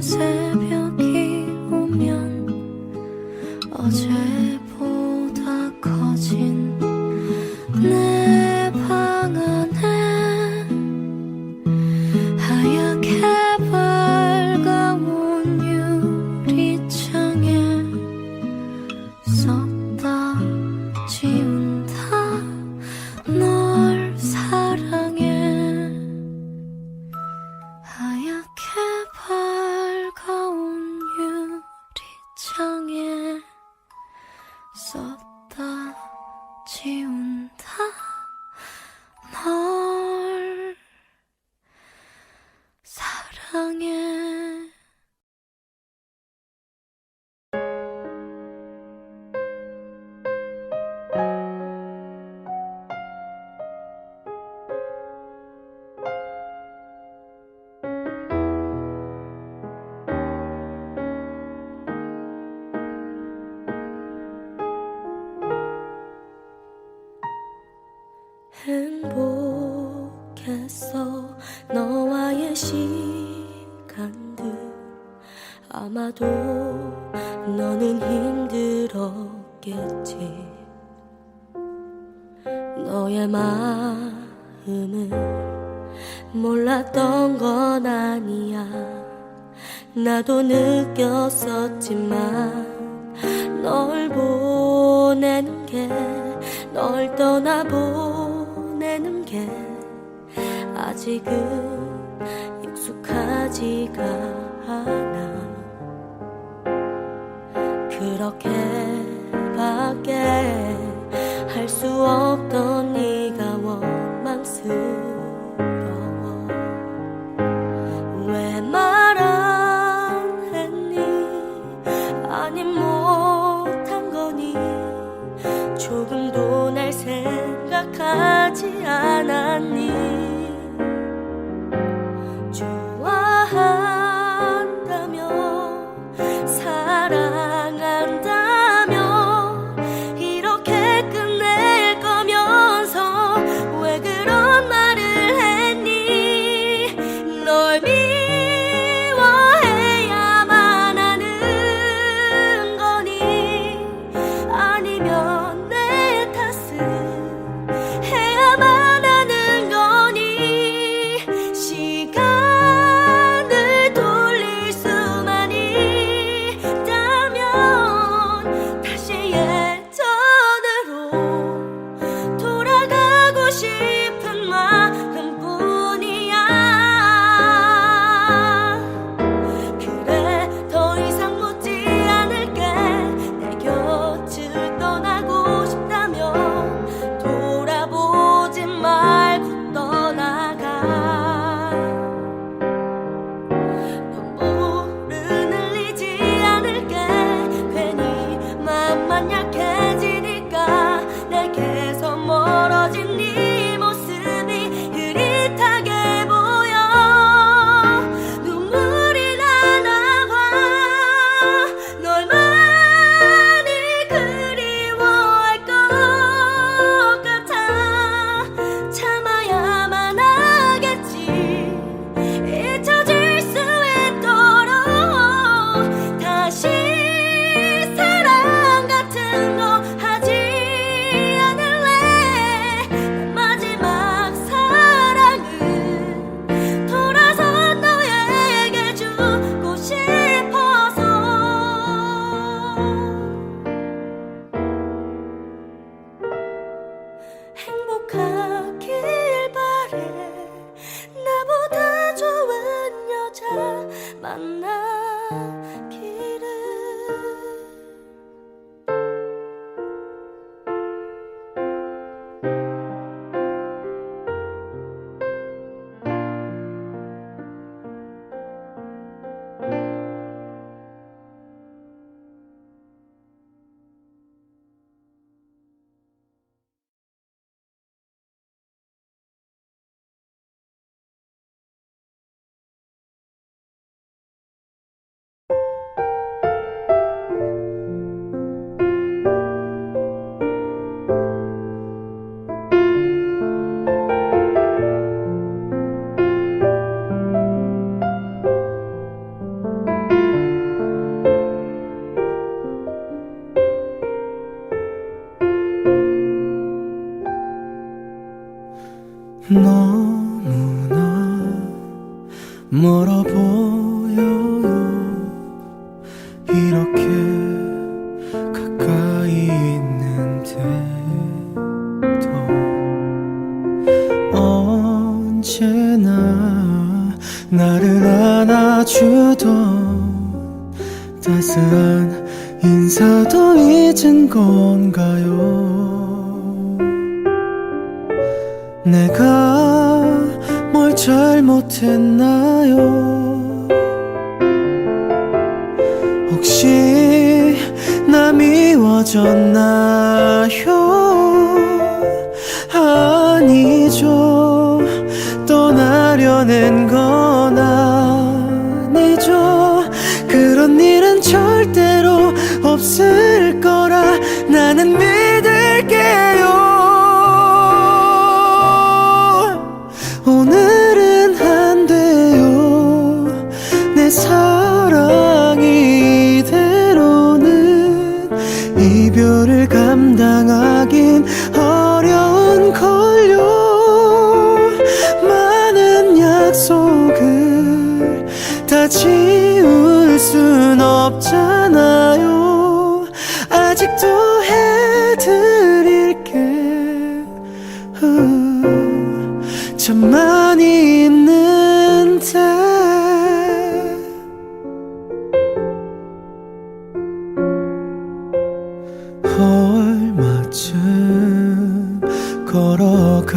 새벽이 오면 어제보다 커진 내 방 안에 하얗게 밝아온 유리창에 썼다 지운다 널 사랑해. 하얗게 밝아온 유리창에 썼다 지운다 널 사랑해. 행복했어 너와의 시간들. 아마도 너는 힘들었겠지. 너의 마음을 몰랐던 건 아니야. 나도 느꼈었지만 널 보내는 게, 널 떠나보내는 게 아직은 익숙하지가 않아. 그렇게밖에 할 수 없던 네가 원망스러워. 왜 말 안 했니? 아니 못한 거니? 조금도 날 생각하지 않았니? 좋아한다며 사랑한다며 이렇게 끝낼 거면서 왜 그런 말을 했니? 널 미워해야만 하는 거니? 아니면 내 탓을 해야만 하는 거니? 시간을 돌릴 수만 있다면 다시 예전으로 돌아가고 싶은 마음뿐이야. 그래 더 이상 묻지 않을게. 내 곁을 떠나고 싶다면 돌아보지 말고 떠나가. 눈물은 흘리지 않을게. 괜히 맘만 약해지니까 내게서 멀어진 네 모습이 흐릿하게 보여. 눈물이 나나 봐. 널 많이 그리워할 것 같아. 참아야만 하겠지. 잊혀질 수 있도록 다시 사랑 같은 거 하지 않을래. 내 마지막 사랑은 돌아서 너에게 주고 싶어서. 행복하길 바래. 나보다 좋은 여자 만나기를. 너무나 멀어 보여요. 이렇게 가까이 있는데도 언제나 나를 안아주던 따스한 인사도 잊은 건가요? 내가 뭘 잘못했나요? 혹시 나 미워졌나요? 아니죠. 떠나려는 건 아니죠. 그런 일은 절대로 없을 거라 나는 믿을게요. 오늘은 안 돼요. 내 사랑이 이대로는 이별을 감당하긴 어려운 걸요. 많은 약속을 다 지울 순 없잖아요. 아직도 해드릴게 참 많이 있는데. 얼마쯤 걸어가다가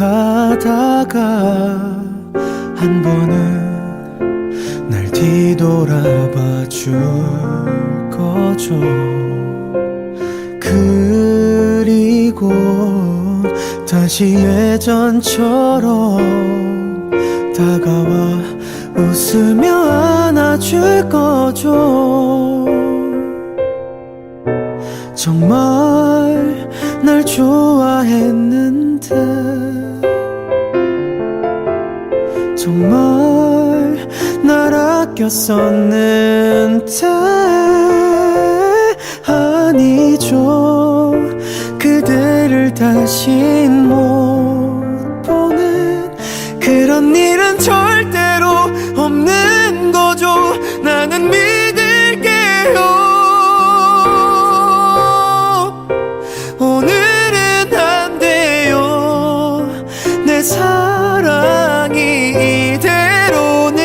한 번은 날 뒤돌아봐 줄 거죠. 그리고 다시 예전처럼 다가와 웃으며 안아줄 거죠. 정말 날 좋아했는데, 정말 날 아꼈었는데. 아니죠. 그대를 다신 못 보는 그런 일은 절대로 없는 거죠. 나는 믿을게요. 오늘은 안 돼요. 내 사랑이 이대로는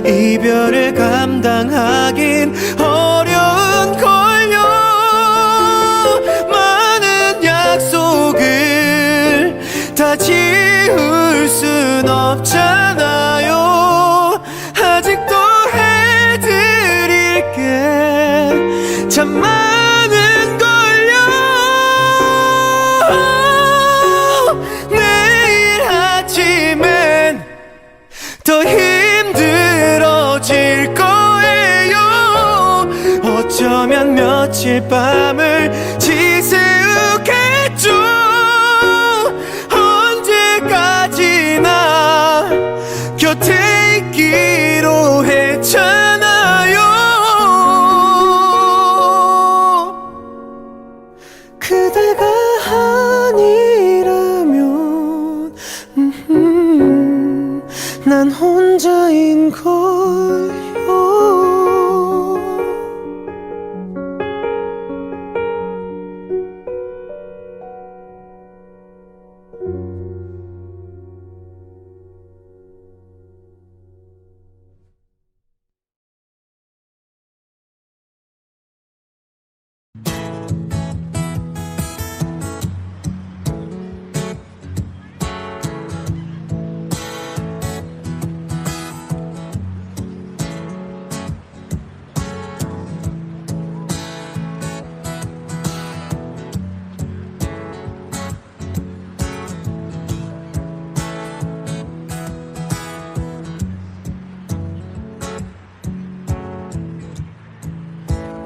이별을 감당하긴 어려운 걸요. 많은 약속을 다 지울 순 없잖아요. 아직도 해드릴게 참 많은 걸요. 내일 아침엔 더 힘들어질 거예요. 어쩌면 며칠 밤을 지새우겠죠. 언제까지나 곁에 있기로 했잖아요. 그대가 아니라면 난 혼자인 걸요.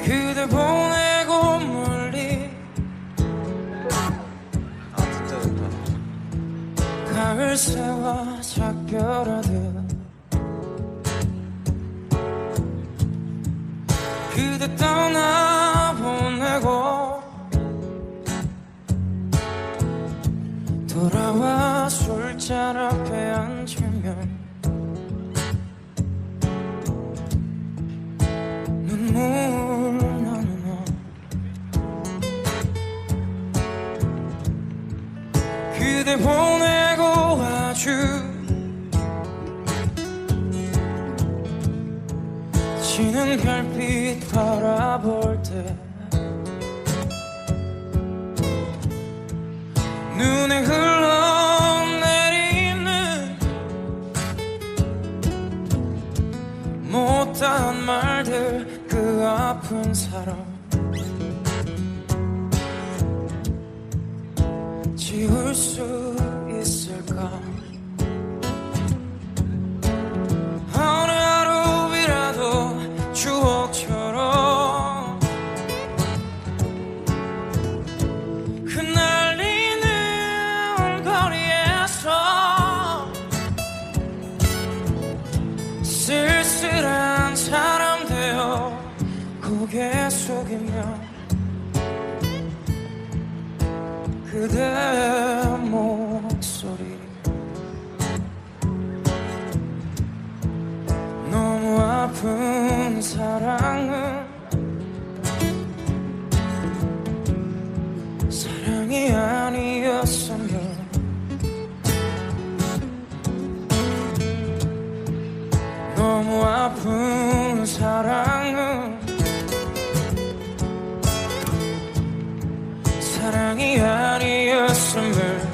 그대 보내고 멀리 진짜 좋다. 가을 새와 작별하듯 그대 떠나보내고 돌아와 술잔 지는 별빛 바라볼 때 눈에 흘러내리는 못다한 말들 그 아픈 사람 지울 수 있을까 어느 하루이라도 추억처럼 흩날리는 거리에서 쓸쓸한 사람 되어 고개 숙이며 그대 목소리 너무 아픈 사랑은 사랑이 아니었으면 너무 아픈 사랑은 사랑이 아니었음을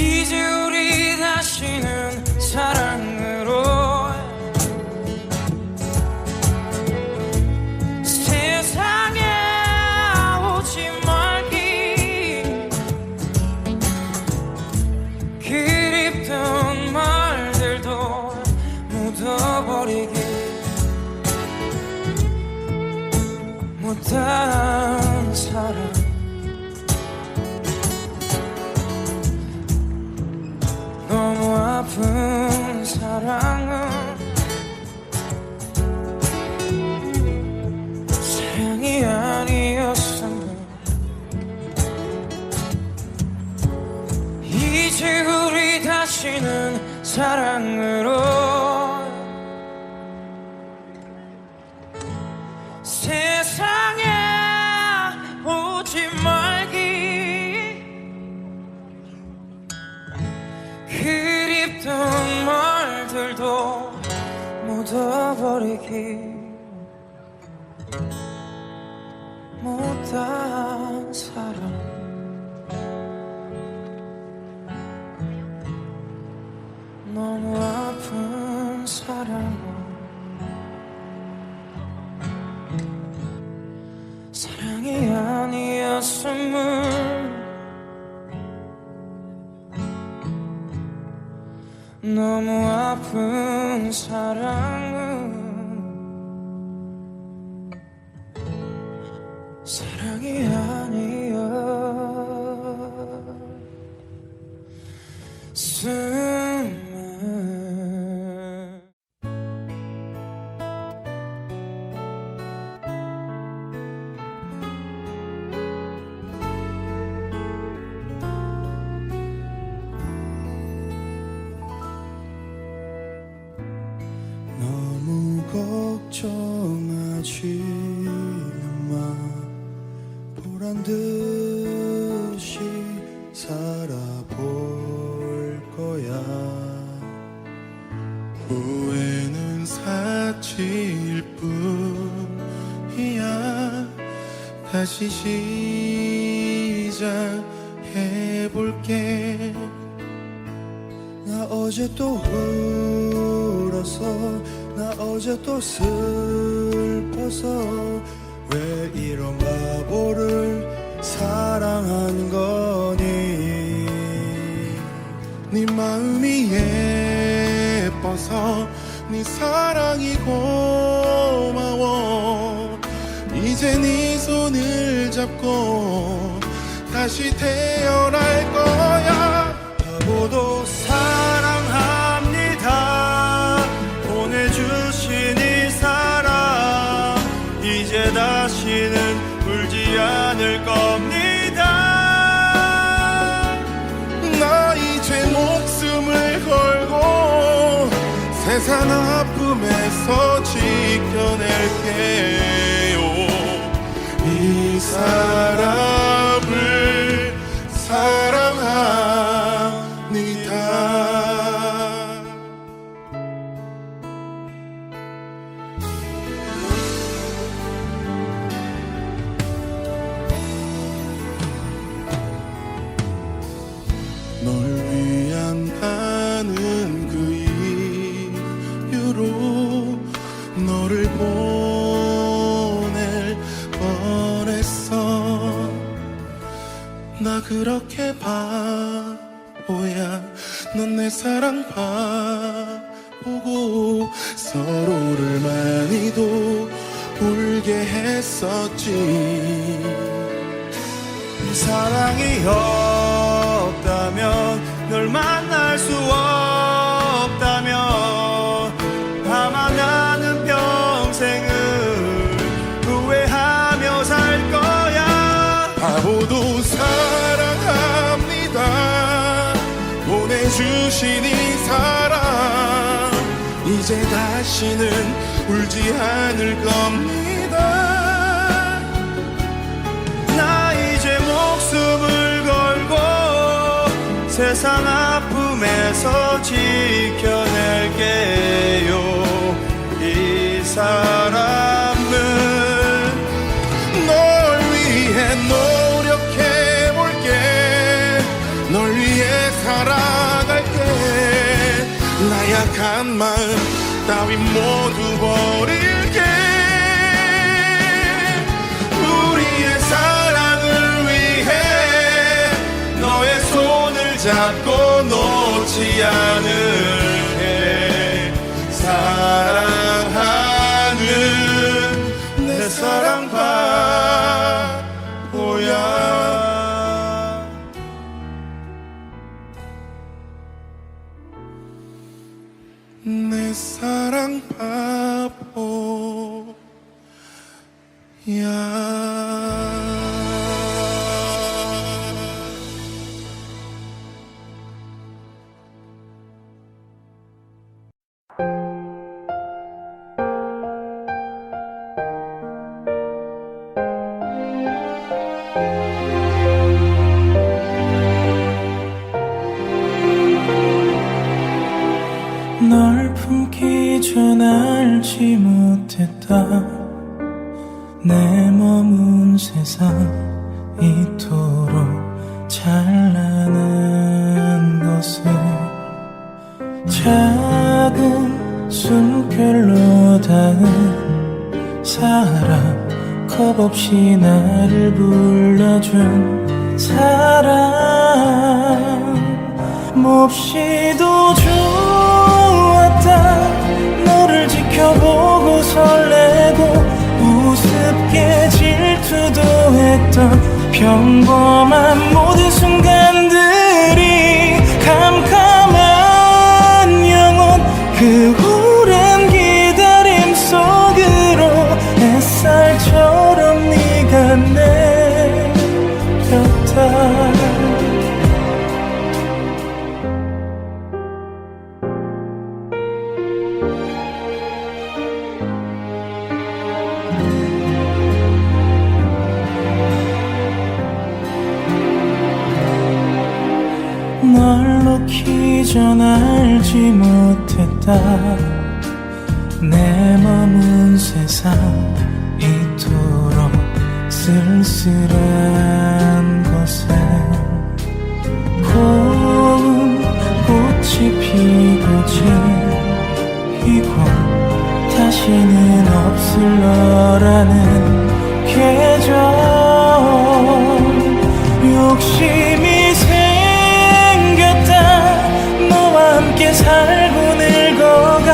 이제 우리 다시는 사랑으로 세상에 오지 말기 그립던 말들도 묻어버리기 못한 사랑 너무 아픈 사랑은 사랑이 아니었으면 이제 우리 다시는 사랑으로 세상에 오지 말기 그립던 말들도 묻어버리기 못한 사랑 너무 아픈 사랑 사랑이 아니었음을 너무 아픈 사랑은 사랑이 아니었음을 너무 걱정하지 마 보란 듯이 살아볼 거야 후회는 사치일 뿐이야 다시 시작해볼게 나 어제 또 울어서 나 어제 또 슬퍼서 왜 이런 바보를 사랑한 거니 네 마음이 예뻐서 네 사랑이 고마워 이제 네 손을 잡고 다시 태어날 거야 바보도 사랑합니다 세상 아픔에서 지켜낼게요. 이 사람을 사랑합니다. 널 위한 나는 그 이유로 너를 보낼 뻔했어. 나 그렇게 바보야. 넌 내 사랑 바보고 서로를 많이도 울게 했었지. 사랑이 없다면 널 만날 수 없다면 아마 나는 평생을 후회하며 살 거야. 바보도 사랑합니다. 보내주신 이 사랑 이제 다시는 울지 않을 겁니다. 나 이제 목숨을 걸고 세상 아픔에서 지켜낼게요. 이 사람은 널 위해 노력해볼게. 널 위해 살아갈게. 나약한 마음 따윈 모두 버릴게. 우리의 사랑을 위해 너의 손을 잡고 놓지 않을게. 사랑하는 내 사랑 바보야. 내 사랑 바보야. 널 품기 전 알지 못했다. 내 머문 세상 이토록 찬란한 것을 작은 숨결로 닿은 사랑 겁없이 나를 불러준 사랑 몹시도 좋았다. 너를 지켜보고 설레고 우습게 질투도 했던 평범한 모든 순간들이 캄캄한 영혼 그 오랜 기다림 속으로 햇살처럼 네가 내렸다. 널 놓기 전 알지 못했다. 내 머문 세상 이토록 쓸쓸한 곳에 고운 꽃이 피고 지고 다시는 없을 너라는 계절 욕심이 너와 함께 살고 늙어가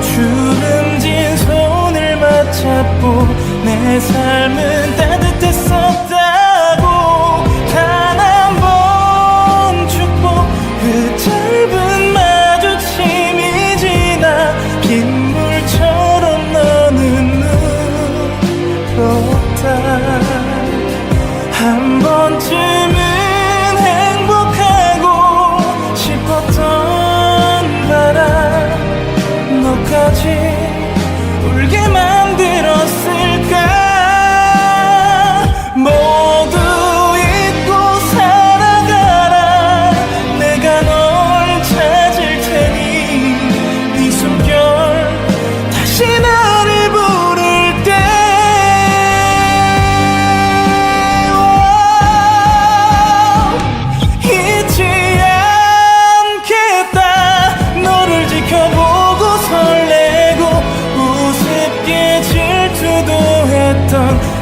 주름진 손을 맞잡고 내 삶은 따뜻했었다고. 단 한 번 축복 그 짧은 마주침이 지나 빗물처럼 너는 울었다. 한 번쯤은 행복하고 싶었던 바람 너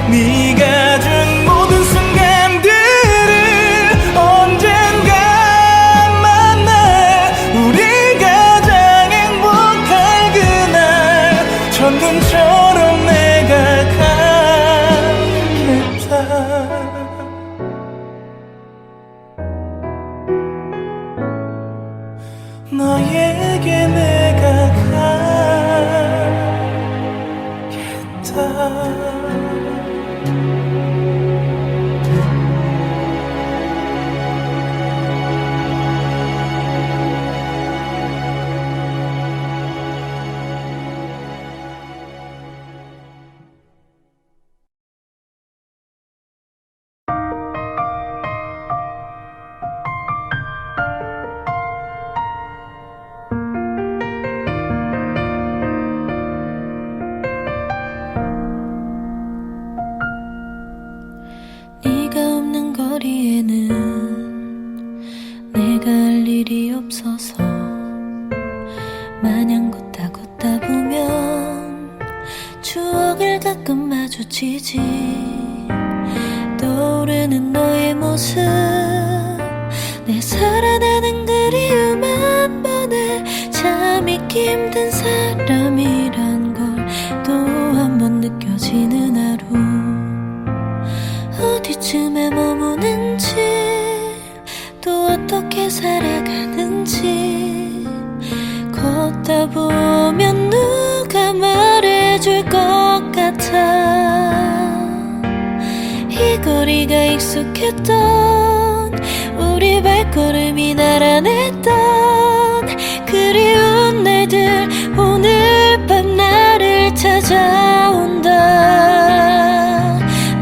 네가 준 모든 순간들을 언젠가 만나 우리 가장 행복할 그날 천금처럼 내가 가겠다. 너에게 내가 가겠다. 네가 없는 거리에는 내가 할 일이 없어서 마냥 걷다 보면 추억을 가끔 마주치지. 떠오르는 너의 모습 내 살아나는 그리움 한 번에 참 잊기 힘든 사람이란 걸 또 한 번 느껴지는 하루. 어디쯤에 머무는지 또 어떻게 살아가는지 걷다 보면 누가 말해줄 것 같아. 이 거리가 익숙했던 우리 발걸음이 나란했던 그리운 날들 오늘 밤 나를 찾아온다.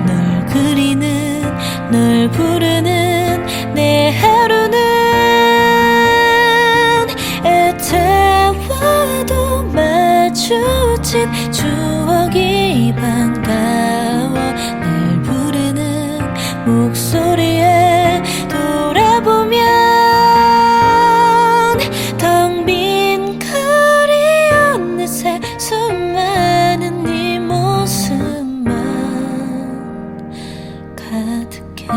널 그리는 널 부르는 내 하루는 애태워도 마주친 추억이 반가워. 널 부르는 목소리에 돌아보면 텅 빈 거리 어느새 수많은 네 모습만 가득해.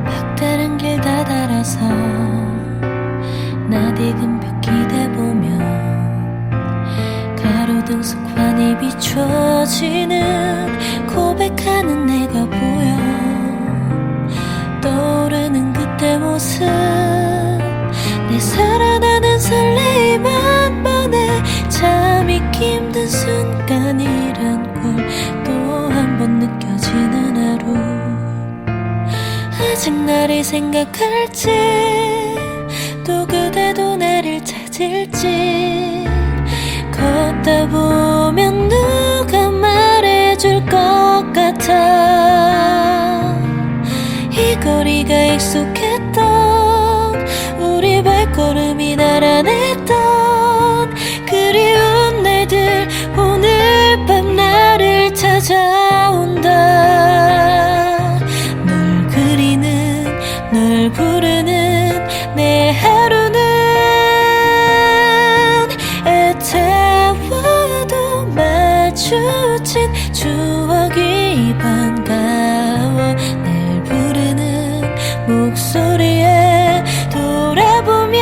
막다른 길 다달아서 낯익은 벽 기대보며 가로등 속 환히 비춰지는 고백하는 내가 보여. 떠오르는 그때 모습 내 살아나는 설레임 한 번에 참 잊기 힘든 순간이란 걸 또 한 번 느껴지는 하루. 아직 나를 생각할지 또 그대도 나를 찾을지 걷다 보면 누가 말해줄 것 같아. 이 거리가 익숙했던 우리 발걸음이 나란했던 그리운 날들 오늘 밤 나를 찾아온다. 널 그리는 널 부르는 내 하루는 애태워도 마주친 추억이 반가워. 날 부르는 목소리에 돌아보면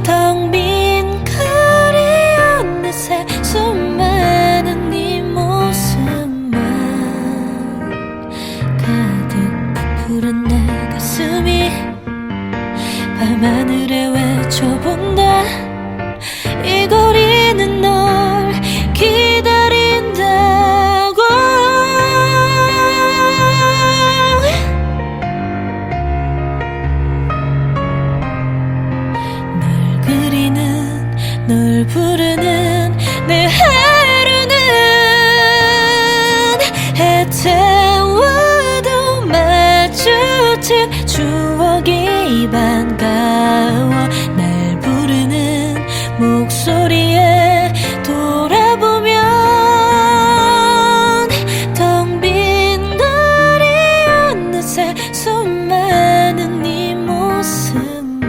텅 빈 거리 어느새 수많은 네 모습만 가득 부풀은 내 가슴이 밤하늘에 외쳐본다. 이 거리는 널 기다린다고. 널 그리는 널 부르는 내 하루는 애태워도 마주친 추억이 반가워. 날 부르는 목소리에 돌아보면 텅 빈 거리 어느새 수많은 네 모습만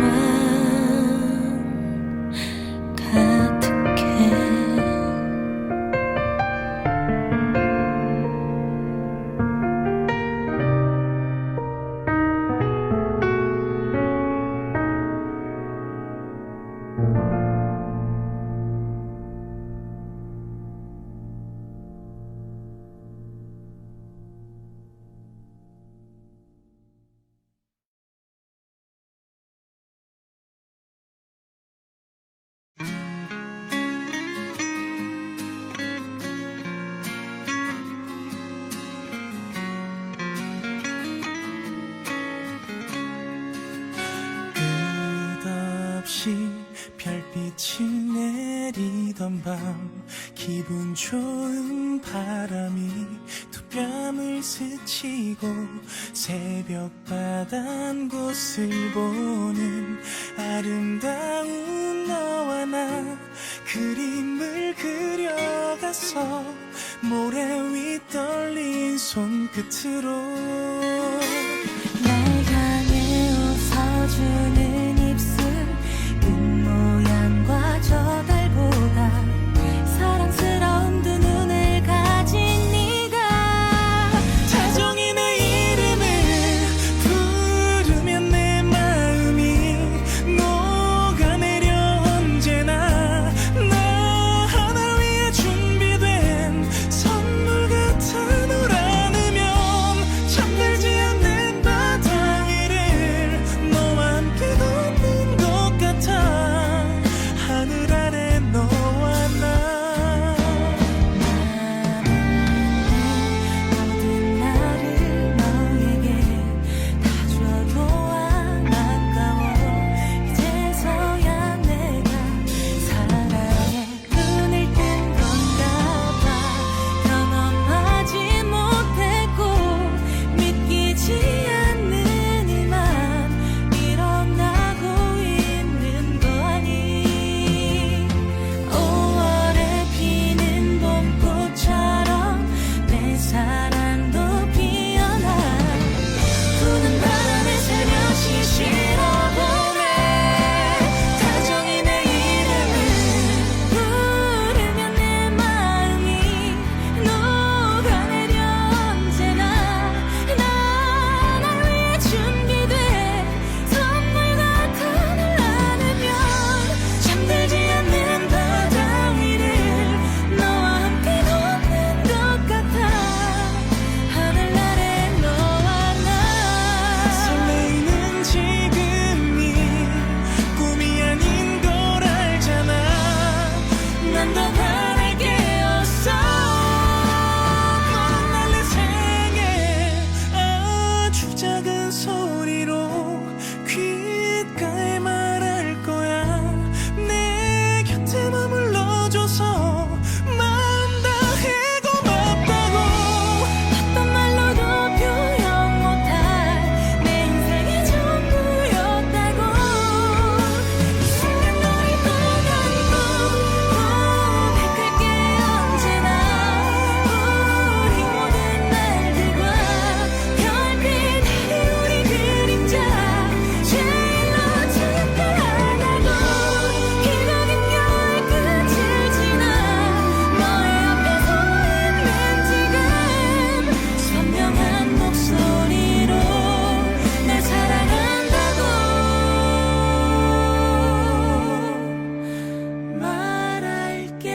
빛을 내리던 밤 기분 좋은 바람이 두 뺨을 스치고 새벽 바단 곳을 보는 아름다운 너와 나 그림을 그려가서 모래 위 떨린 손끝으로 날 향해 웃어주는 입술 끝 모양과 저 달보다 사랑스러운 두 눈을 가진 네가 다정히 내 이름을 부르면 내 마음이 녹아내려 언제나 나 하나 위해 준비된 선물 같아 널 안으면 잠들지 않는 바다 위를 너와 함께 걷는 것 같아 하늘 아래 너와 나 모든 나를 너에게 다 줘도 안 아까워 이제서야 내가 사랑에 눈을 뜬 건가 봐 경험하지 못했고 믿기지 않는 이 맘 일어나고 있는 거니 5월에 피는 봄꽃처럼 내 사랑도 피어나 부는 바람에 살며시 실어보네 다정히 내 이름을 부르면 내 마음이 녹아내려 언제나 날 위해 준비돼 선물 같아 널 안으면 잠들지 않는 바다 위를 너와 함께 걷는 것 같아 하늘 아래 너와 나 설레이는 지금이 꿈이 아닌 걸 알잖아 난 더 바랄게 없어 너는 날 내 생에 아주 작은 소리로 귓가에 말할 거야 내 곁에 머물러줘서 마음 다해 고맙다고 어떤 말로도 표현 못할 내 인생의 전부였다고 이 순간 너를 떠나고 고백할게 언제나 우리 모든 날들과 별빛 아래 우리 그림자 제일로 특별하다고 길고 긴 겨울 끝을 지나 너의 앞에 서 있는 지금 선명한 목소리로 날 사랑한다고 말할게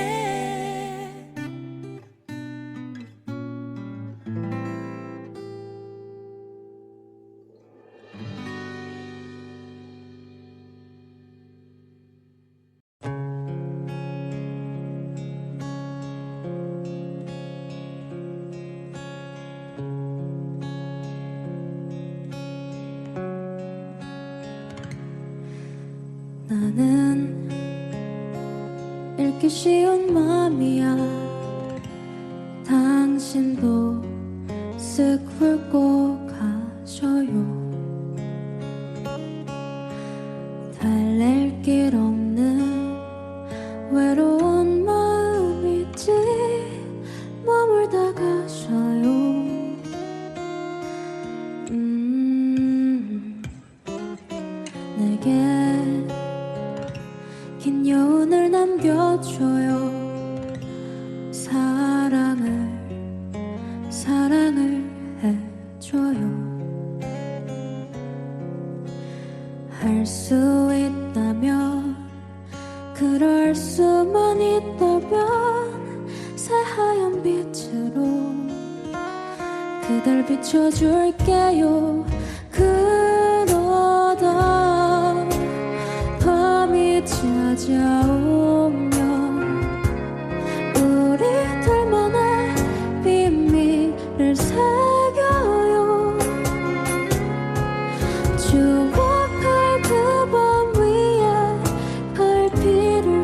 나는 읽기 쉬운 맘이야 당신도 쓱 훑고 가셔요 달랠 길 없는 외로운 마음이지 머물다 가셔요 내게 긴 여운을 남겨줘요 사랑을 해줘요 할 수 있다면 그럴 수만 있다면 새하얀 빛으로 그댈 비춰줄게요 그러다 밤이 찾아오면 우리들만의 비밀을 새겨요 추억할 그 밤 위에 별빛을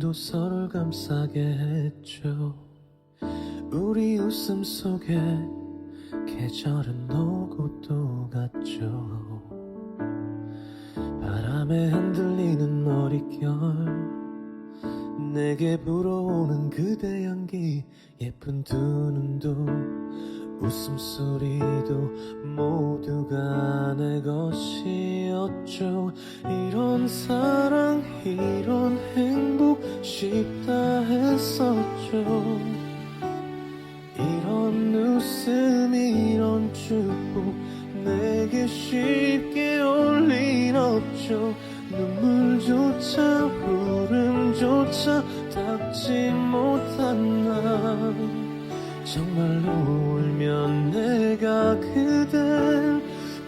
눈도 서로를 감싸게 했죠. 우리 웃음 속에 계절은 오고 또 갔죠. 바람에 흔들리는 머릿결, 내게 불어오는 그대 향기, 예쁜 두 눈도 웃음소리도 모두가 내 것이었죠. 이런 사랑 이런 행복 쉽다 했었죠. 이런 웃음 이런 축복 내게 쉽게 올 일 없죠. 눈물조차 울음조차 닦지 못한 날, 정말로 울면 내가 그댈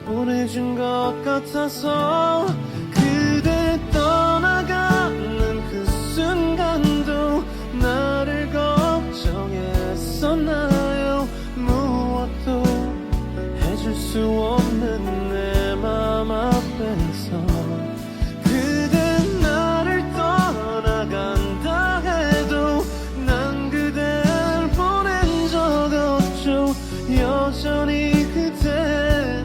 보내준 것 같아서. 그대 떠나가는 그 순간도 나를 걱정했었나요? 무엇도 해줄 수 없는 내 맘 앞에서 그대 나를 떠나간다 해도 난 그댈 보낸 적 없죠. 여전히 그대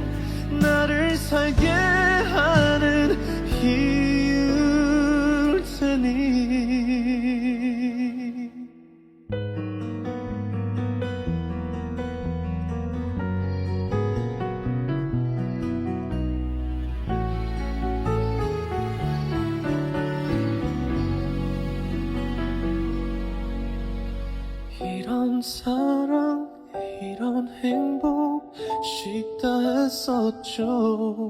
나를 살게 하는 이유일 테니. 이런 사랑 이런 행복 쉽다 했었죠.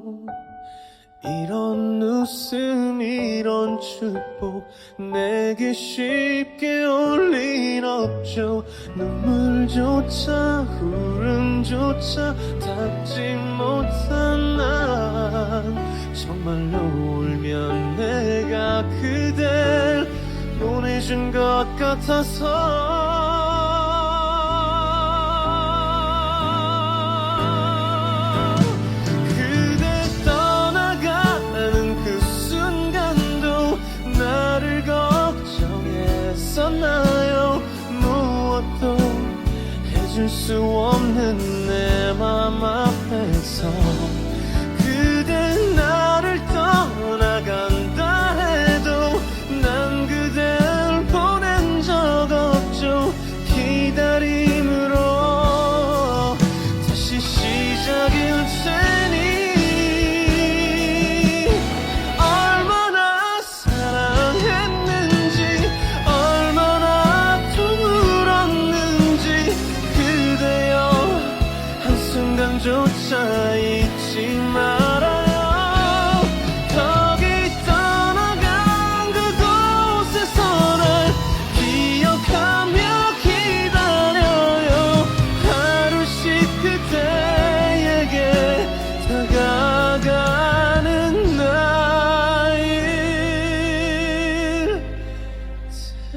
이런 웃음 이런 축복 내게 쉽게 올 일 없죠. 눈물조차 울음조차 닦지 못한 난, 정말로 울면 내가 그댈 보내준 것 같아서. 나를 걱정했었나요? 무엇도 해줄 수 없는 내 맘 앞에서 그대 나를 떠나간다 해도 난 그댈 보낸 적 없죠. 기다림으로 다시 시작일 테니. 조차 잊지 말아요. 거기 떠나간 그곳에서 날 기억하며 기다려요. 하루씩 그대에게 다가가는 나일 테니.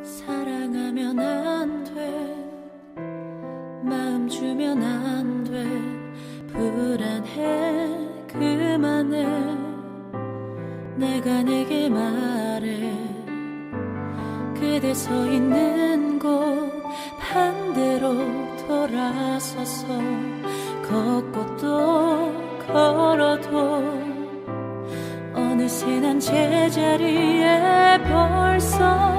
사랑하면 안 돼, 마음 주면 안 돼, 불안해 그만해. 내가 내게 말해. 그대 서 있는 곳 반대로 돌아서서 걷고 또 걸어도 어느새 난 제자리에 벌써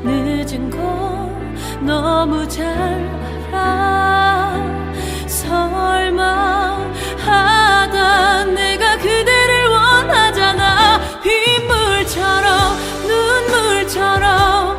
늦은 걸 너무 잘 알아. 설마 하다 내가 그대를 원하잖아. 빗물처럼 눈물처럼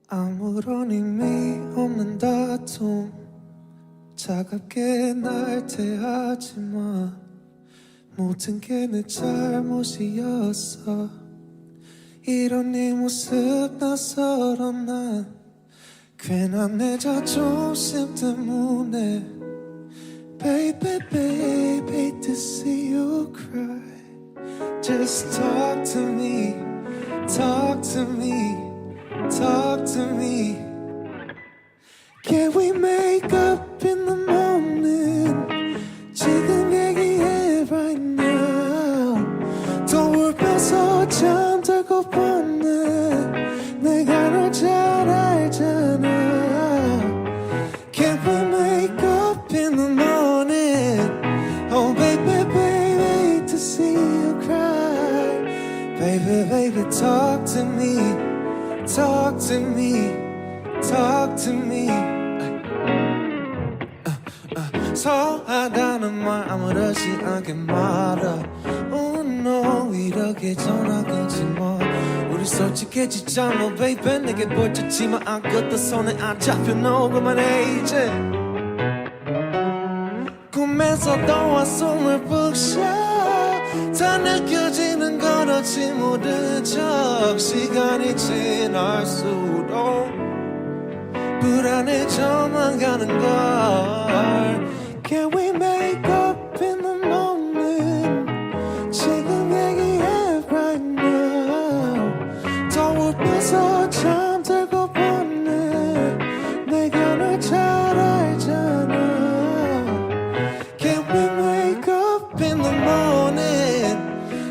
아무런 의미 없는 다툼 차갑게 날 대하지 마 모든 게 내 잘못이었어 이런 네 모습 낯설어 난 괜한 내 자존심 때문에 Baby, baby, hate to see you cry Just talk to me, talk to me, talk to me Can we make up in the morning 지금 얘기해 right now 더 울면서 잠들고 보네 내가 널 잘 알잖아 Can we make up in the morning Oh baby, baby, hate to see you cry Baby, baby, talk to me Talk to me Talk to me 서하다는 말 아무렇지 않게 말아 Oh no 이렇게 전화 끊지 마 우리 솔직해지잖아 baby 내게 버텼지만 아무것도 손에 안 잡혀 no 그만해 이제 꿈에서 너와 숨을 푹 쉬어 다 느껴지는 건 어찌 모른 척 시간이 지날수록 불안해져만 가는 걸 Can we make up in the morning 지금 얘기해 right now 더 울면서 잠들고 보네 내가 널 잘 알잖아 Can we make up in the morning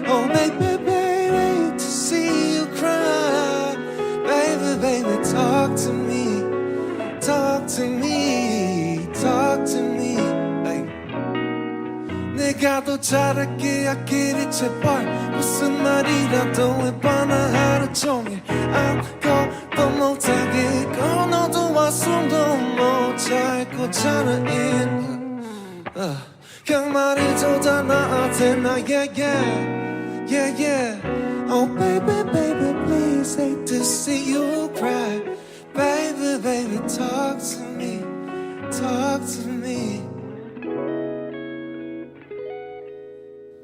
Oh baby baby hate to see you cry Baby baby talk to me Talk to me Talk to me hey. 내가 더 잘할게 아끼리 제발 무슨 말이라도 해봐 나 하루 종일 아무것도 못하게 너도 숨도 못 잘 거잖아 그냥 말해줘 다 나한테 나 yeah yeah yeah yeah Oh baby baby please hate to see you cry Baby baby talk to me talk to me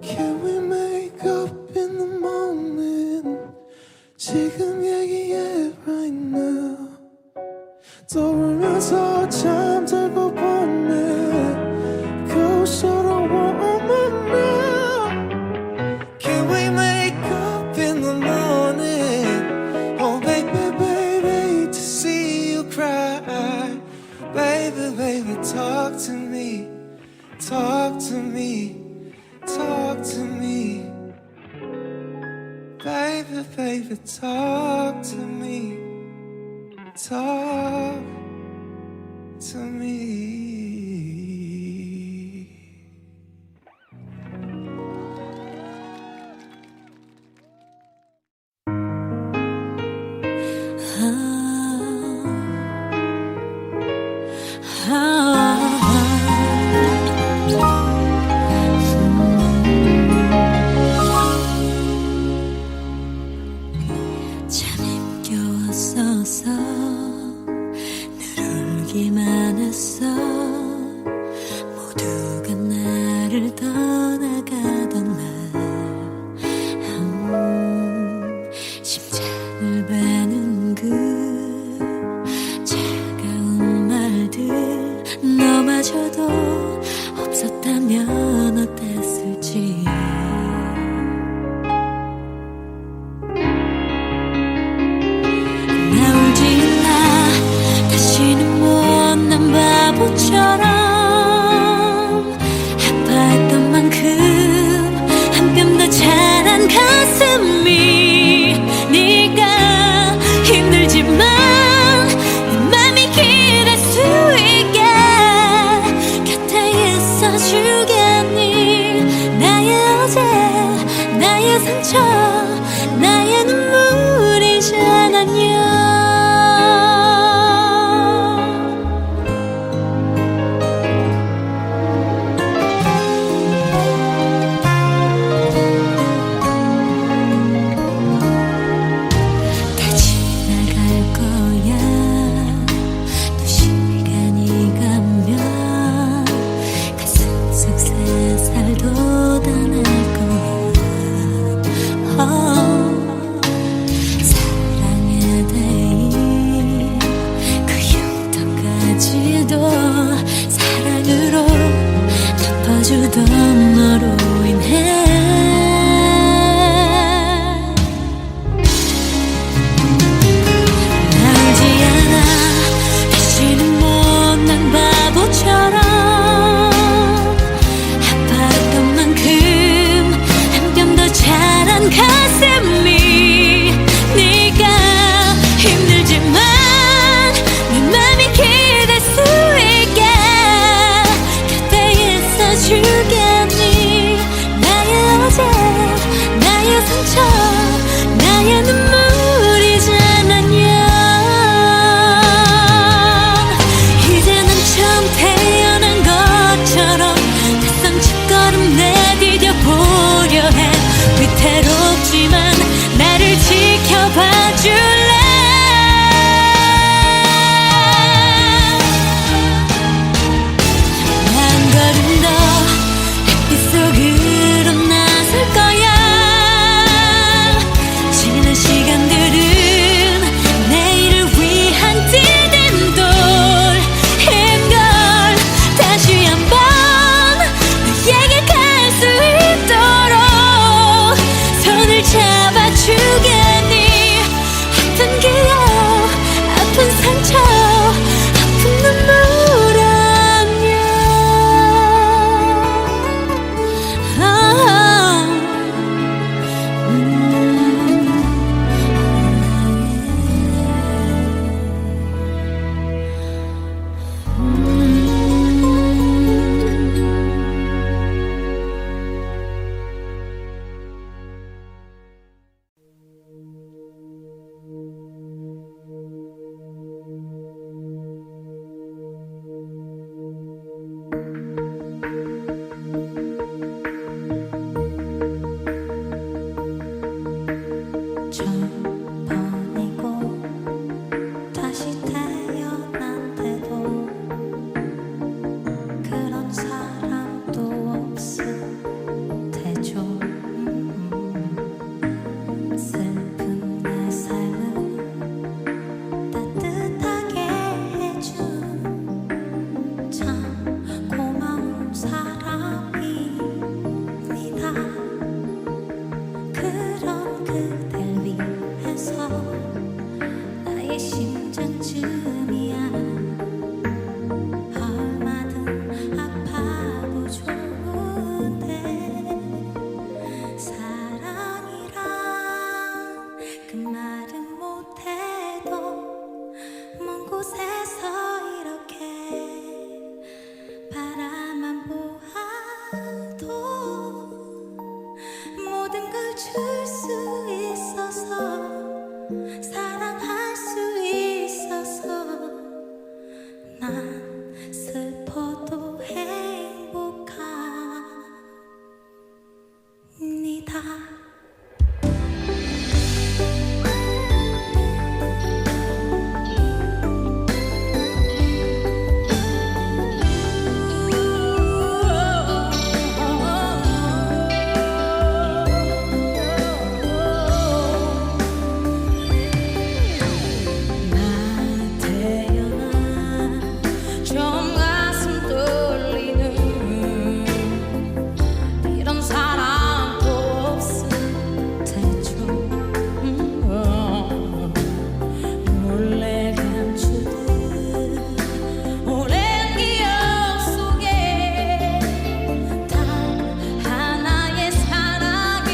Can we make up in the morning 지금 얘기해 right now 떠오르면서 잠들고 보네 고스러워만 나 Can we make up in the morning Oh baby baby to see you cry Baby baby talk to me Talk to me Talk to me Baby baby talk to me Talk to me 참 힘겨웠어서 늘 울기만 했어 모두가 나를 떠나가던 날 심장을 베는 그 차가운 말들 너마저도 없었다면 어땠을지 바보처럼 아파했던 만큼 한 뼘 더 자란 가슴이 네가 힘들지만 내 맘이 길할 수 있게 곁에 있어주게 심장쯤이야 얼마든 아파도 좋은데 사랑이란 그 말은 못해도 먼 곳에서 이렇게 바라만 보아도 모든 걸 줄 수 있어서 사랑할 수 있어서 난 슬퍼도 행복합니다. 나 태어나 처음 가슴 떨리는 이런 사람도 없을 테죠. 몰래 감추듯 오랜 기억 속에 단 하나의 사랑입니다.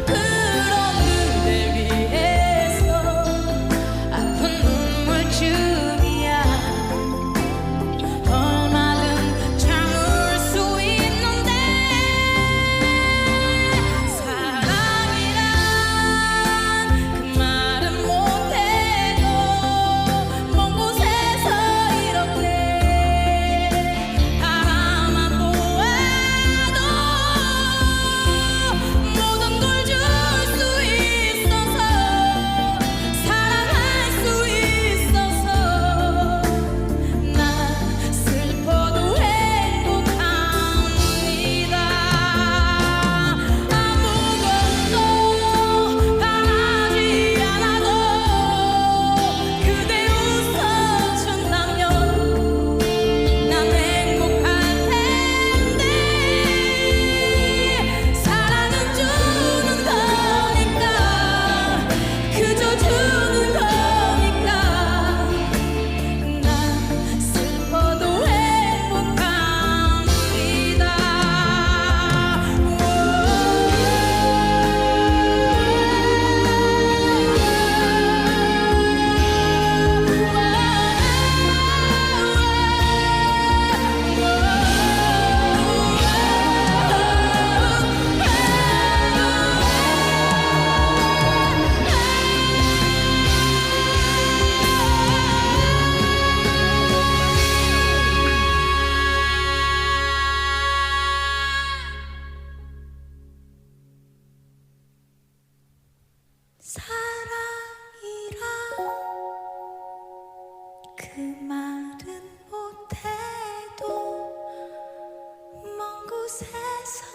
그런 그댈 위해서 아픈 눈물쯤이야 얼마든 참을 수 있는데 사랑이란 그 말은 못해도 먼 곳에서 이렇게 바라만 보아도 모든 걸 줄 수 있어서 사랑할 수 있어서 난 슬퍼도 행복합니다. 아무것도 바라지 않아도 그대 웃어준다면 난 행복할 텐데 사랑은 주는 거니까 그저 주는 거니까 난 슬퍼도 사랑이란 그 말은 못해도 먼 곳에서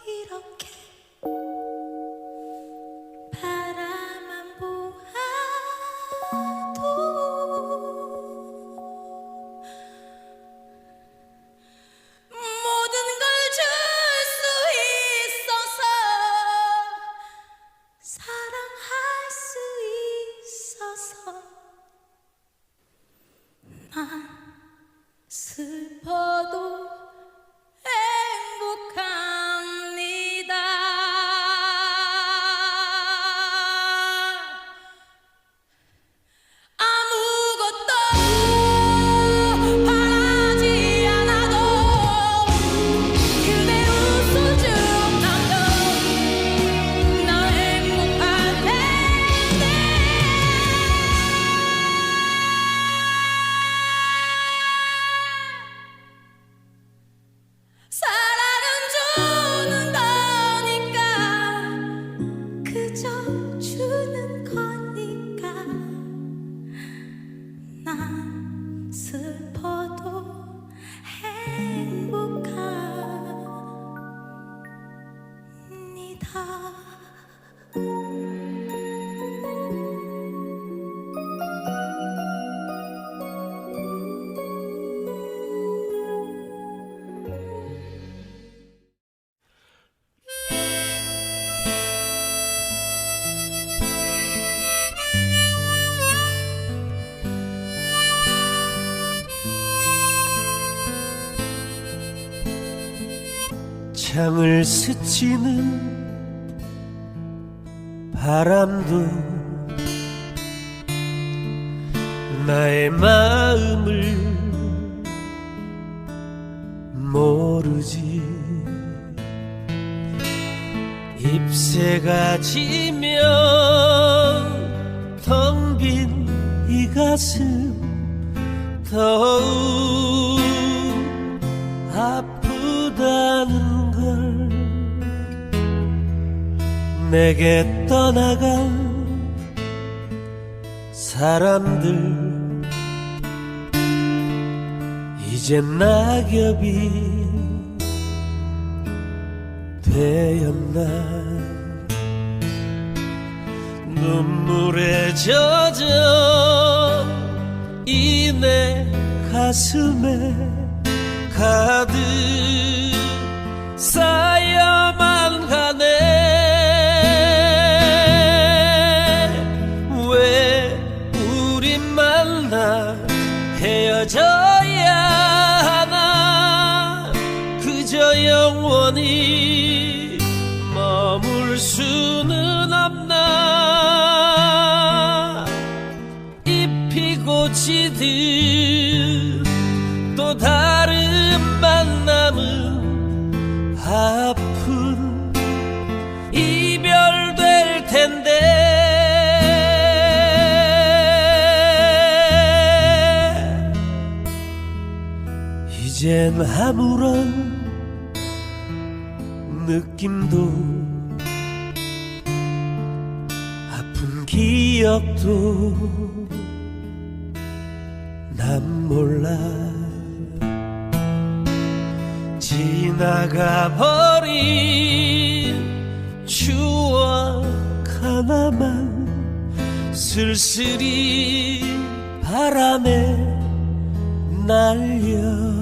이렇게 바라만 보아도 모든 걸 줄 수 있어서 사랑할 수 있어서 창을 스치는 바람도 나의 마음을 모르지. 잎새가 지면 텅 빈 이 가슴 더욱 아프다는 걸. 내게 떠나간 사람들 이젠 낙엽이 되었나. 눈물에 젖어 이 내 가슴에 가득 쌓여만 가네. 왜 우리 만나 헤어져야 하나. 그저 영원히 머물 수는 없나. 잎이 고치듯 또 다른 만남은 아픈 이별될 텐데. 이젠 아무런 느낌도 아픈 기억도 난 몰라. 지나가 버린 추억 하나만 쓸쓸히 바람에 날려.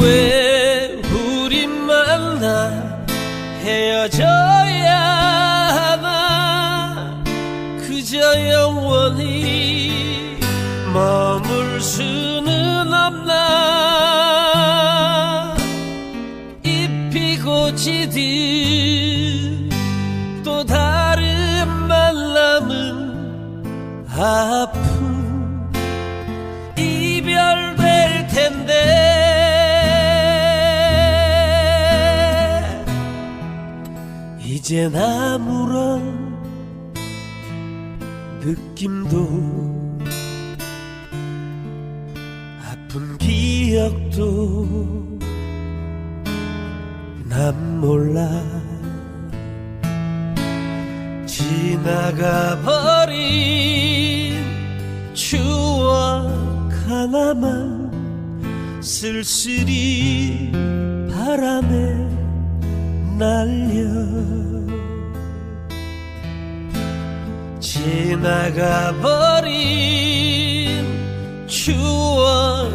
왜 우리 만나 헤어져야 하나. 그저 영원히 머물 수는 없나. 잎이 고치듯 또 다른 만남은 아픈 이별될 텐데. 이젠 아무런 느낌도 아픈 기억도 난 몰라. 지나가 버린 추억 하나만 쓸쓸히 바람에 날려. 지나가 버린 추억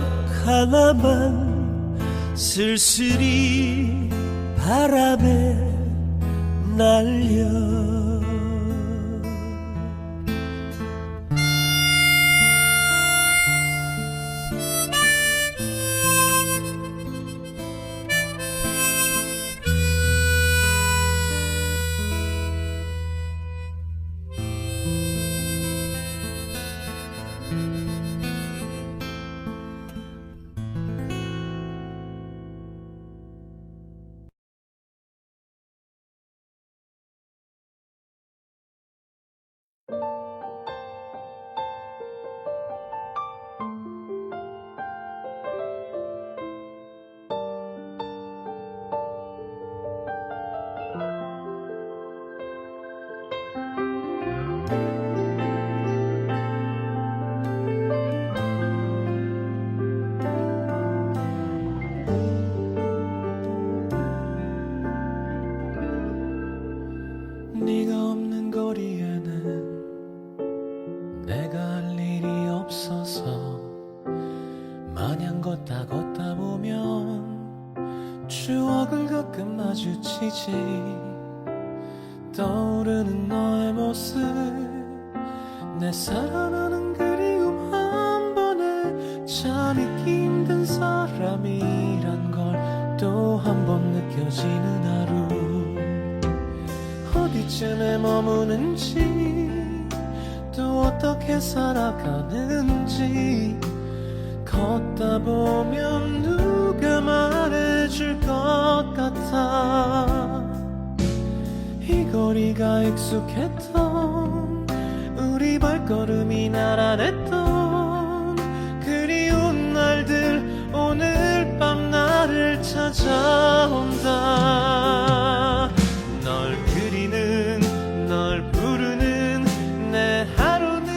하나만 쓸쓸히 바람에 날려. 가끔 마주치지. 떠오르는 너의 모습, 내 사랑하는 그리움 한 번에 참 잊기 힘든 사람이란 걸 또 한 번 느껴지는 하루. 어디쯤에 머무는지 또 어떻게 살아가는지 걷다 보면 누가 말해줄 것 같아. 이 거리가 익숙했던 우리 발걸음이 나란했던 그리운 날들 오늘 밤 나를 찾아온다. 널 그리는 널 부르는 내 하루는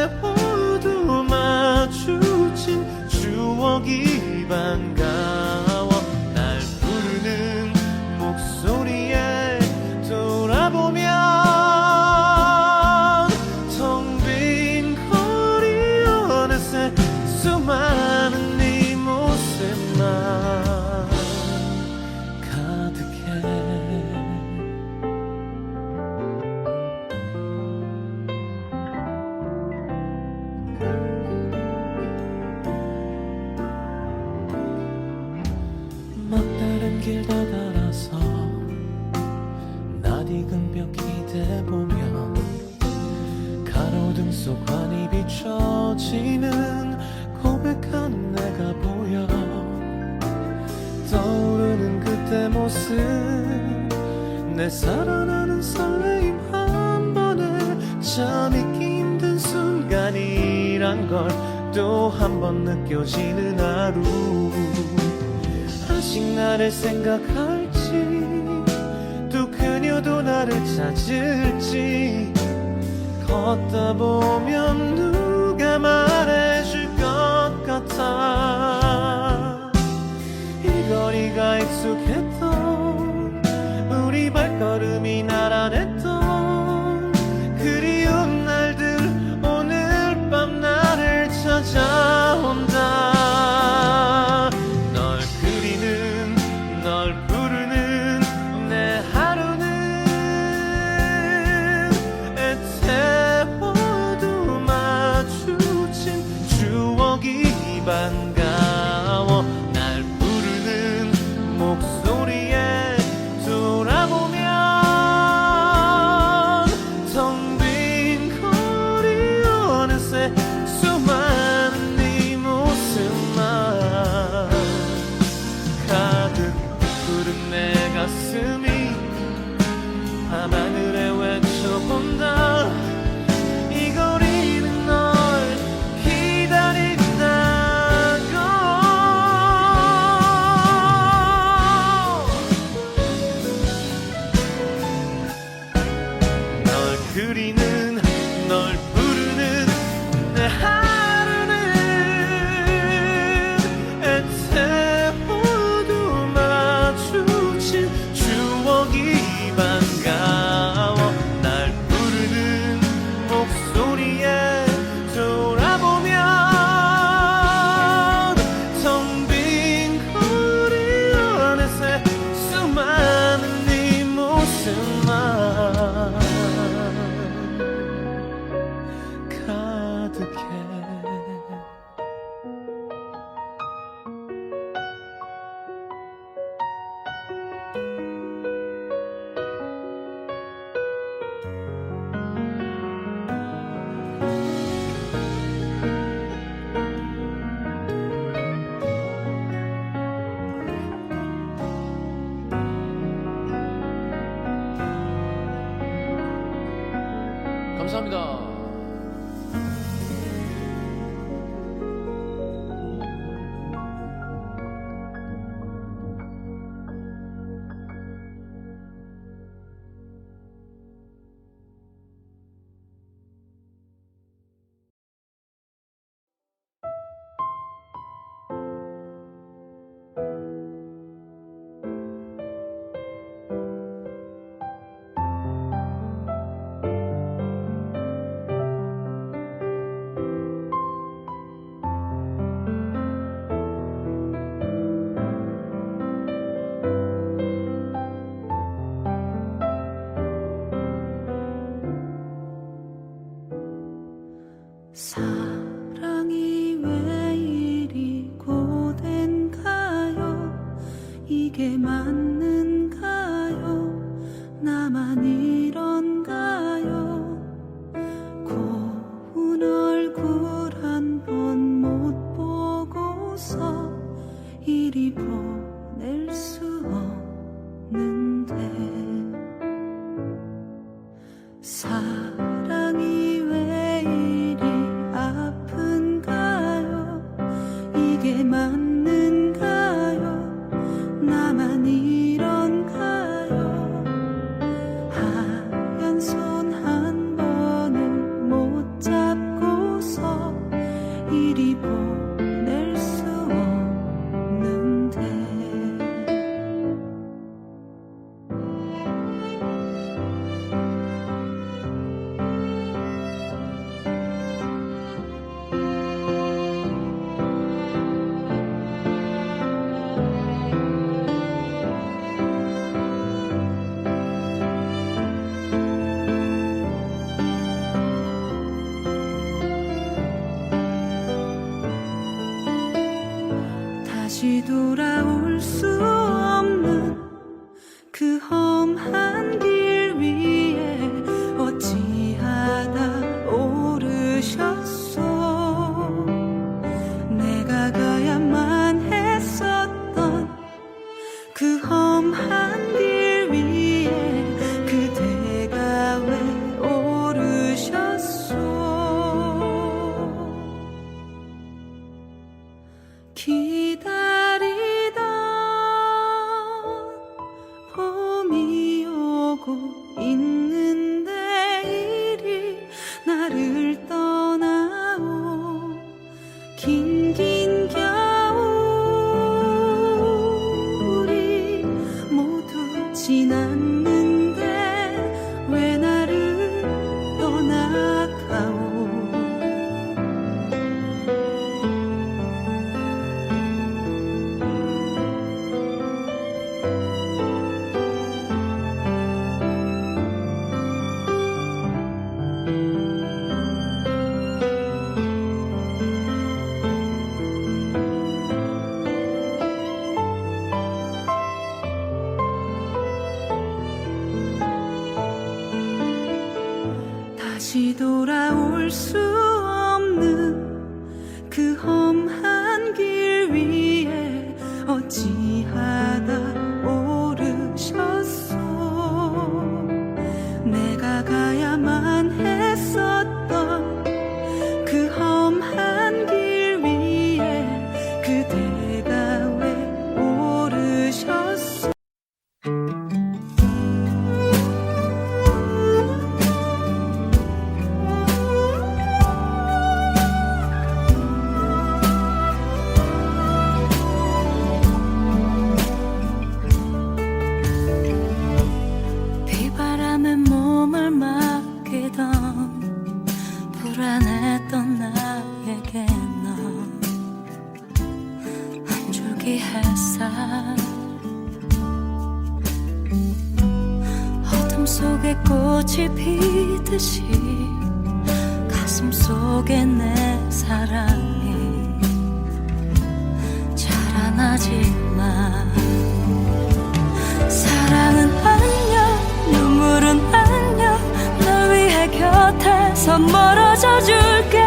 애태워도 마주친 추억이 반가워. 날 부르는 목소리에 돌아보면 텅 빈 거리 어느새 수많은 네 모습만 가득해. 막다른 길 다다라서 낯익은 벽 기대보며 가로등 속 환히 비춰지는 고백하는 내가 보여. 떠오르는 그때 모습, 내 살아나는 설레임 한 번에 참 잊기 힘든 순간이란 걸 또 한 번 느껴지는 하루. 아직 나를 생각할지 또 그녀도 나를 찾을지 걷다 보면 누가 말해줄 것 같아. 이 거리가 익숙했던 우리 발걸음이 나란했던 그리운 날들 오늘 밤 나를 찾아온다. 널 그리는 널 부르는 내 하루는 애태워도 마주친 추억이 반가워. 날 부르는 목소리에 돌아보면 텅 빈 거리 어느새 수많은 네 모습만 가득 부른 내 가슴이 밤하늘에 외쳐본다. 이 거리는 널 기다린다고. 널 그리는 널 부르는 내 하루는 애태워도 마주친 추억이 반가워. 날 부르는 목소리에 돌아보면 텅 빈 거리 어느새 수많은 네 모습만 가득해. 감사합니다. 이게 맞는가요? 나만 이런가요? 고운 얼굴 한 번 못 보고서 이리 보낼 수 없는데 사랑이 왜 이리 아픈가요? 이게 맞는가요? 나만 이런가요? 하얀 손 한 번을 못 잡고서 이리 보낼 수 없는데 다시 돌아올 수 없는 그 험한 길 위에 어찌하다 오르셨소. 내가 가야만 했었던 그 험한 길 위에 그대가 왜 오르셨소. 기다리던 봄이 오고 있는데 이리 나를 떠나오. 긴긴 겨울이 모두 지났는데 왜 나를 떠나가오. 다시 돌아올 수 없는 그 험한 길 위에 어찌하다 오르셨소. 내가 가야만 했었던 그 험한 길 위에 그대가 왜 오르셨소. 비바람에 몸을 맡기던 불안했던 나에게 넌 한 줄기 햇살 어둠 속에 꽃이 피듯이 가슴 속에 내 사랑이 자라나지만 사랑은 안녕 눈물은 안녕 널 위해 곁에서 멀어져 줄게.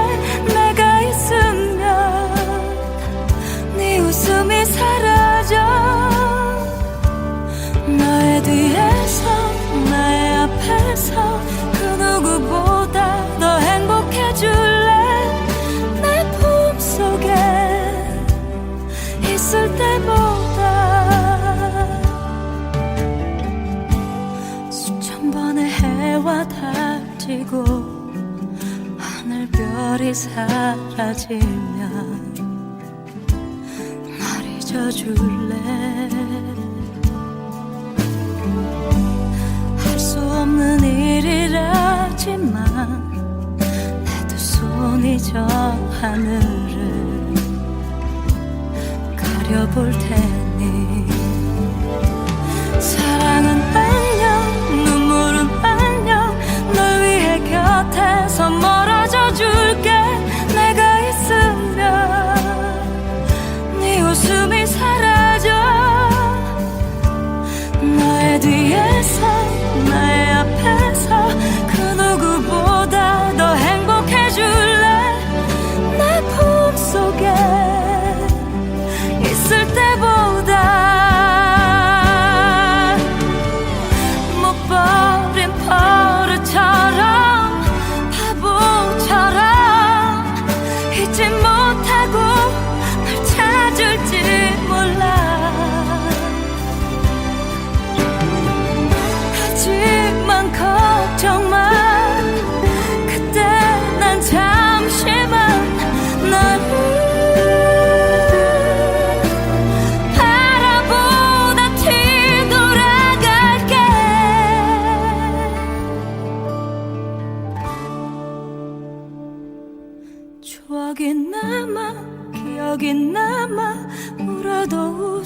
내가 있으면 네 웃음이 사라져. 너의 뒤에서 나의 앞에서 그 누구보다 더 행복해줄래. 내 품속에 있을 때보다 수천 번의 해와 닥치고 하늘별이 사라지면 날 잊어줄래. 할 수 없는 일이라지만 내 두 손이 저 하늘을 가려볼 테니 사랑은 안녕 눈물은 안녕 널 위해 곁에서 멀어져 줄게. 내가 있으면 네 웃음이 사라져.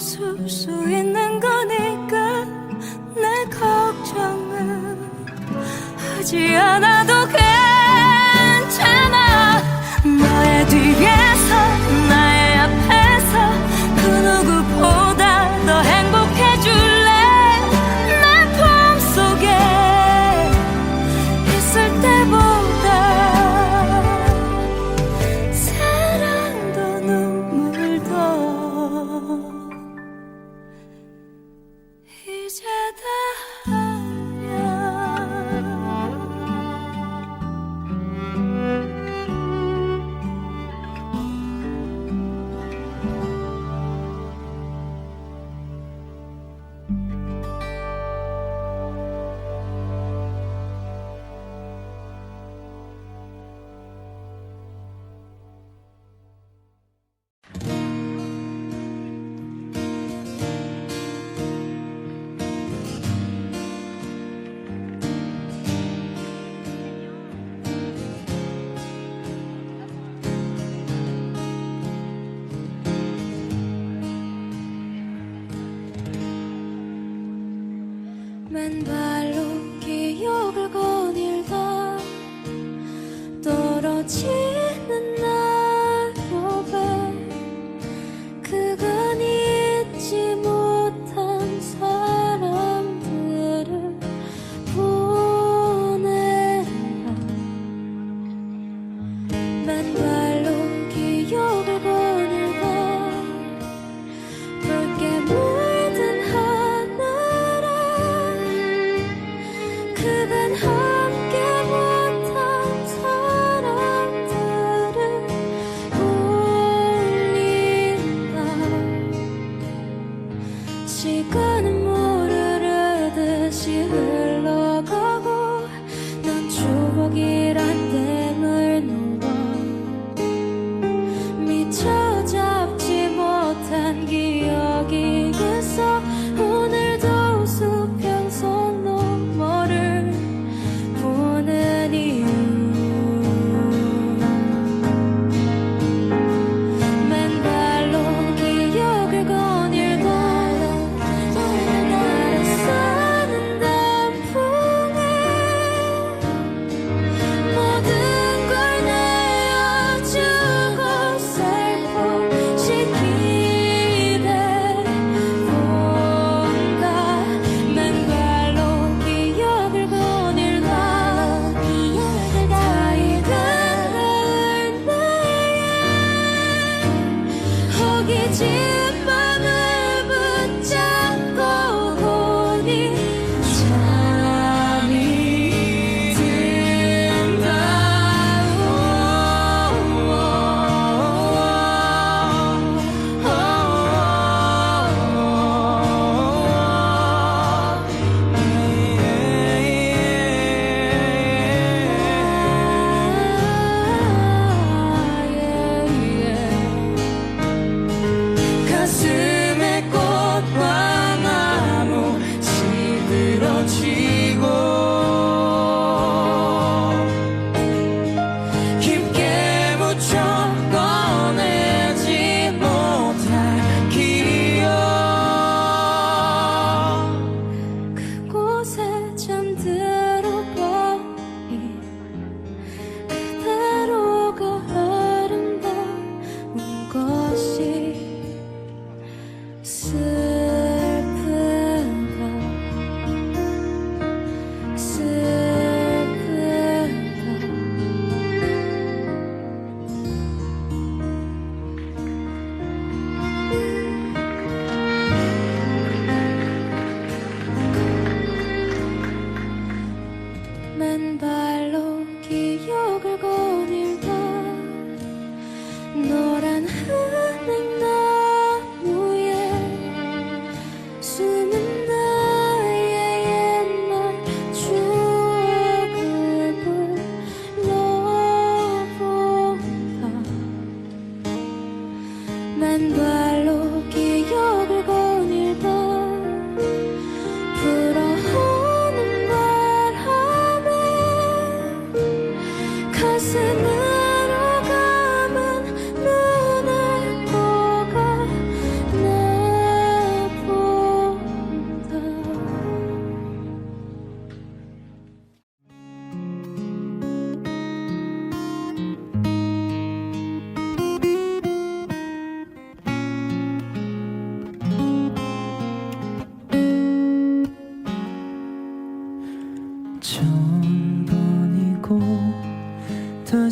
웃을 수 있는 거니까 내 걱정은 하지 않아도 괜찮아. 너의 뒤에서 나의 앞에서 그 누구보다 더 행복해줄래. 난 품속에 있을 때보다 사랑도 눈물도 이제 다 아냐. 맨발로 기억을 거닐다 떨어지는 나rop에 그간 잊지 못한 사람들을 보내라. 맨발로 기억을 거닐다 붉게 물든 하늘에 그간 함께 못한 사람들을 울린다. 시간은 모르르듯이 흘러가고 난 추억이란 댐을 넘어 미처 잡지 못한 기억이 있어. 오늘도 수평선 너머를 보는 이유. 맨발로 기억을 거닐다 나를 사는 단풍에 모든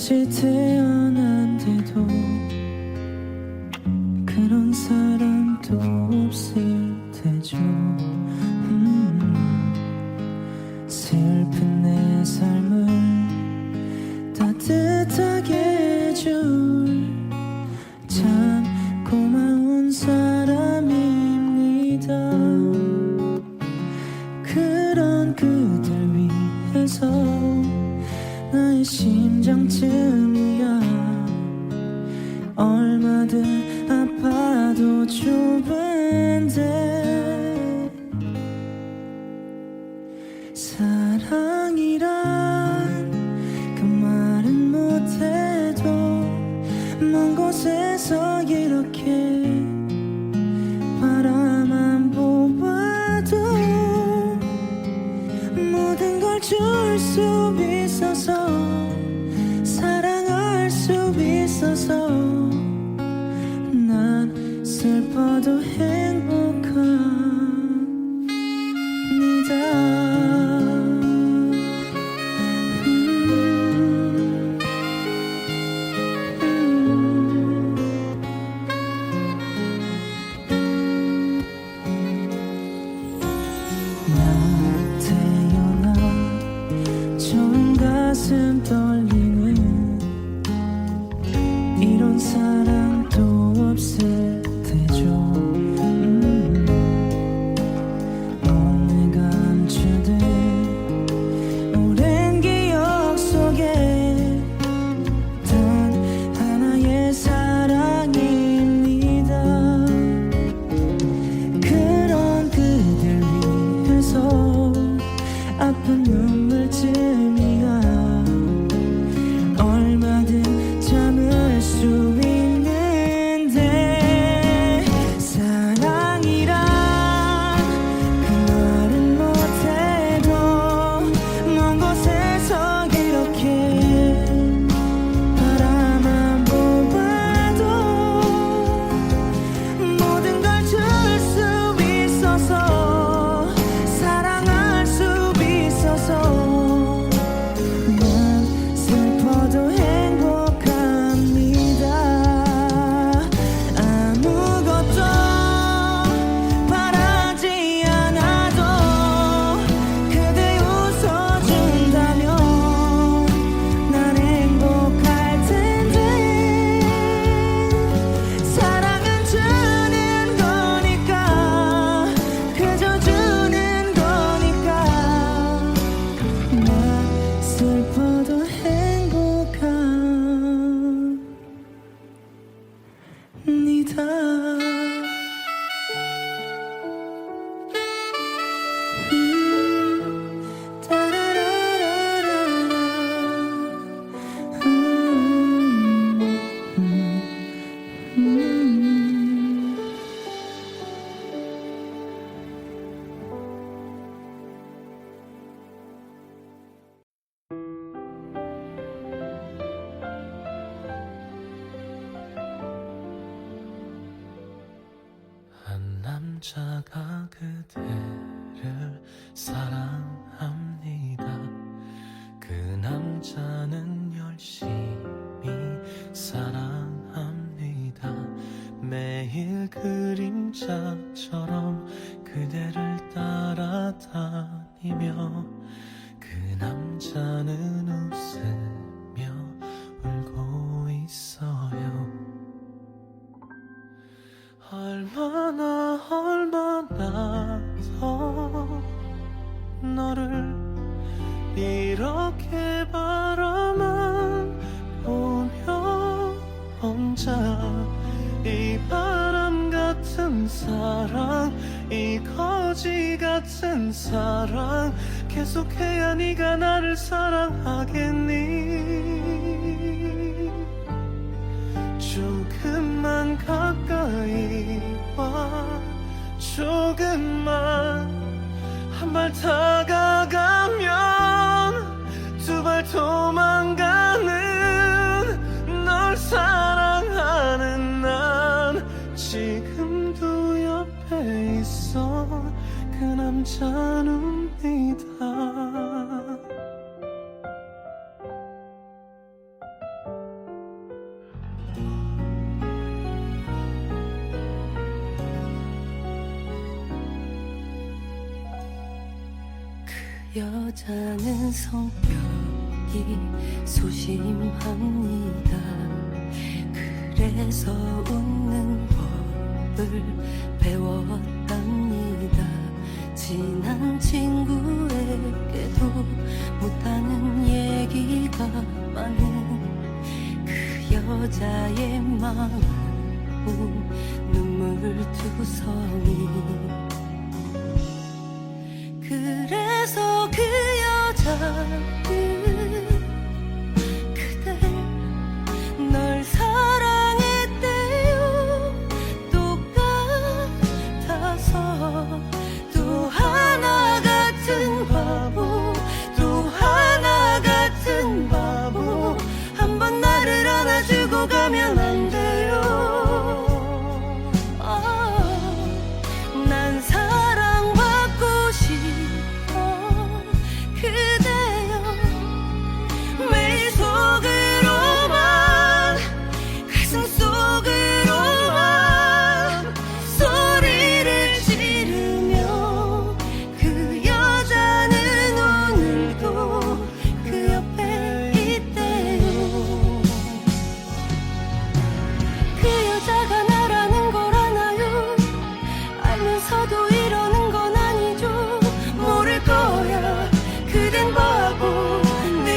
다시 태어난데도 그런 사람도 없을 테죠. 슬픈 내 삶을 따뜻하게 해줄 참 고마운 사람입니다. 그런 그댈 위해서 나의 심장쯤이야 얼마든 아파도 좁은데 사랑이란 그 말은 못해도 먼 곳에서 이렇게 바라만 보아도 모든 걸 줄 수 있어서 사랑할 수 있어서 난 슬퍼도 처음 가슴 떨리는 이런 사랑도 없을 테죠. 오늘 감추된 오랜 기억 속에 단 하나의 사랑입니다. 그런 그댈 위해서 아픈 눈물쯤이야 얼마든 참을 수 있는데 사랑이란 그 말은 못해도 먼 곳에서 이렇게 바라만 보아도 모든 걸 줄 수 있어서 사랑할 수 있어서 난 슬퍼도 행복합니다. 아무것도 바라지 않아도 그대 웃어준다면 난 행복할 텐데 사랑은 주는 거니까 그저 주는 거니까 난 슬퍼도 행복합니다. 한 남자가 그대를 사랑합니다. 그 남자는 열심히 사랑합니다. 매일 그림자처럼 그대를 따라다니며 그 남자는 웃으며 울고 있어요. 얼마나 더 너를 이렇게 바라만 보며 혼자 이 바람 같은 사랑 이 거지 같은 사랑 계속해야 네가 나를 사랑하겠니? 조금만 가까이 와 조금만 한 발 다가가면 두 발 도망가는 널 사랑하는 난 지금도 옆에 있어 그 남자입니다. 여자는 성격이 소심합니다. 그래서 웃는 법을 배웠답니다. 친한 친구에게도 못하는 얘기가 많은 그 여자의 마음은 눈물투성이. 그래서 그 여자는 그댈 널 사랑했대요. 똑같아서 또 하나 같은 바보, 또 하나 같은 바보. 한번 나를 안아주고 가면 안 돼요. 난 사랑받고 싶어 그대여. 매일 속으로만 가슴 속으로만 소리를 지르며 그 여자는 오늘도 그 옆에 있대요. 그 여자가 나라는 걸 아나요? 알면서도 이러는 건 아니죠. 모를 거야 그댄 바보니까.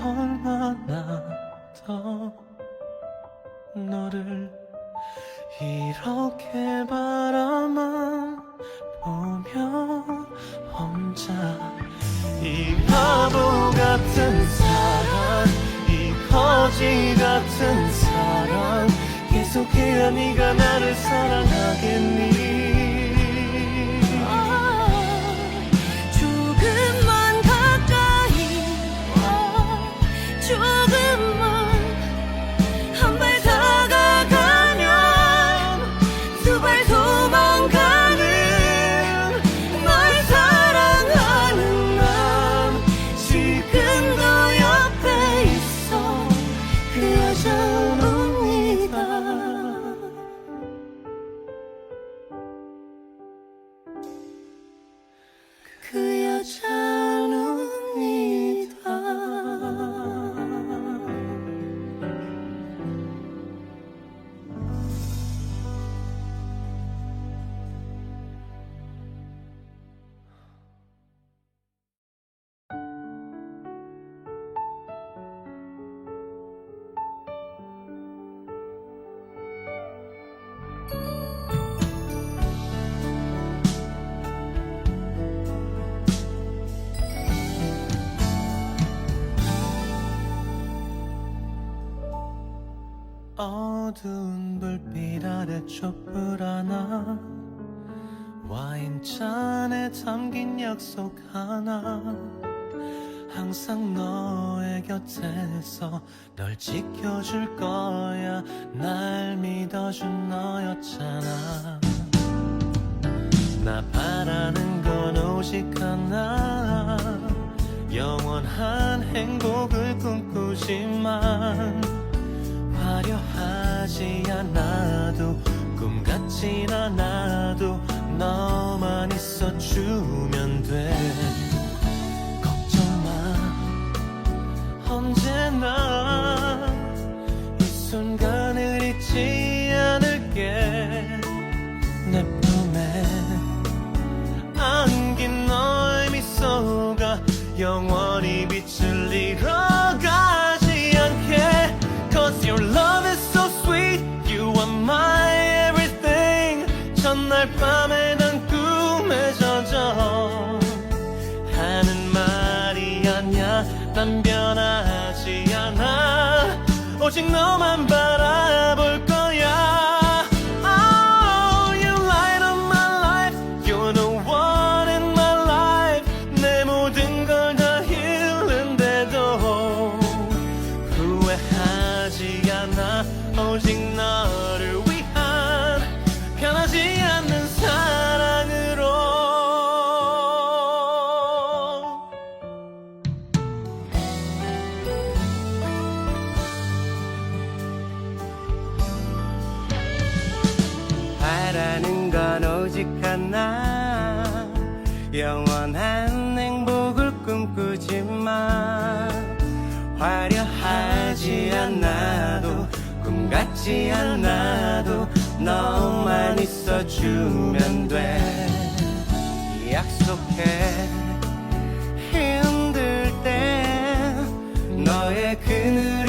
얼마나 더 너를 이렇게 바라만 보며 혼자 이 바보 같은 사랑, 이 거지 같은 사랑 계속해야 네가 나를 사랑하겠니? 조금만 가까이 와, 조금만 한 발 다가가면 두 발 도망가는 널 사랑하는 난 지금도 옆에 있어. 그 여자입니다. 그 여자입니다. 어두운 불빛 아래 촛불 하나, 와인잔에 담긴 약속 하나. 항상 너의 곁에서 널 지켜줄 거야. 날 믿어준 너였잖아. 나 바라는 건 오직 하나, 영원한 행복을 꿈꾸지만 화려하지 않아도 꿈 같진 않아도 너만 있어주면 돼. 걱정 마, 언제나 이 순간을 잊지 않을게. 내 품에 안긴 너의 미소가 영원히 빛을 잃어가지 않게. Cause your love is so sweet, you are my everything. 첫날 밤에 난 꿈에 젖어 하는 말이 아냐. 난 변하지 않아, 오직 너만 바라볼 거야. Oh, you light up my life, you're the one in my life. 내 모든 걸 다 잃는데도 후회하지 않아, 오직 너를 위한 변하지 않는 사랑으로. 하지 않아도 너만 있어주면 돼. 약속해 힘들 때 너의 그늘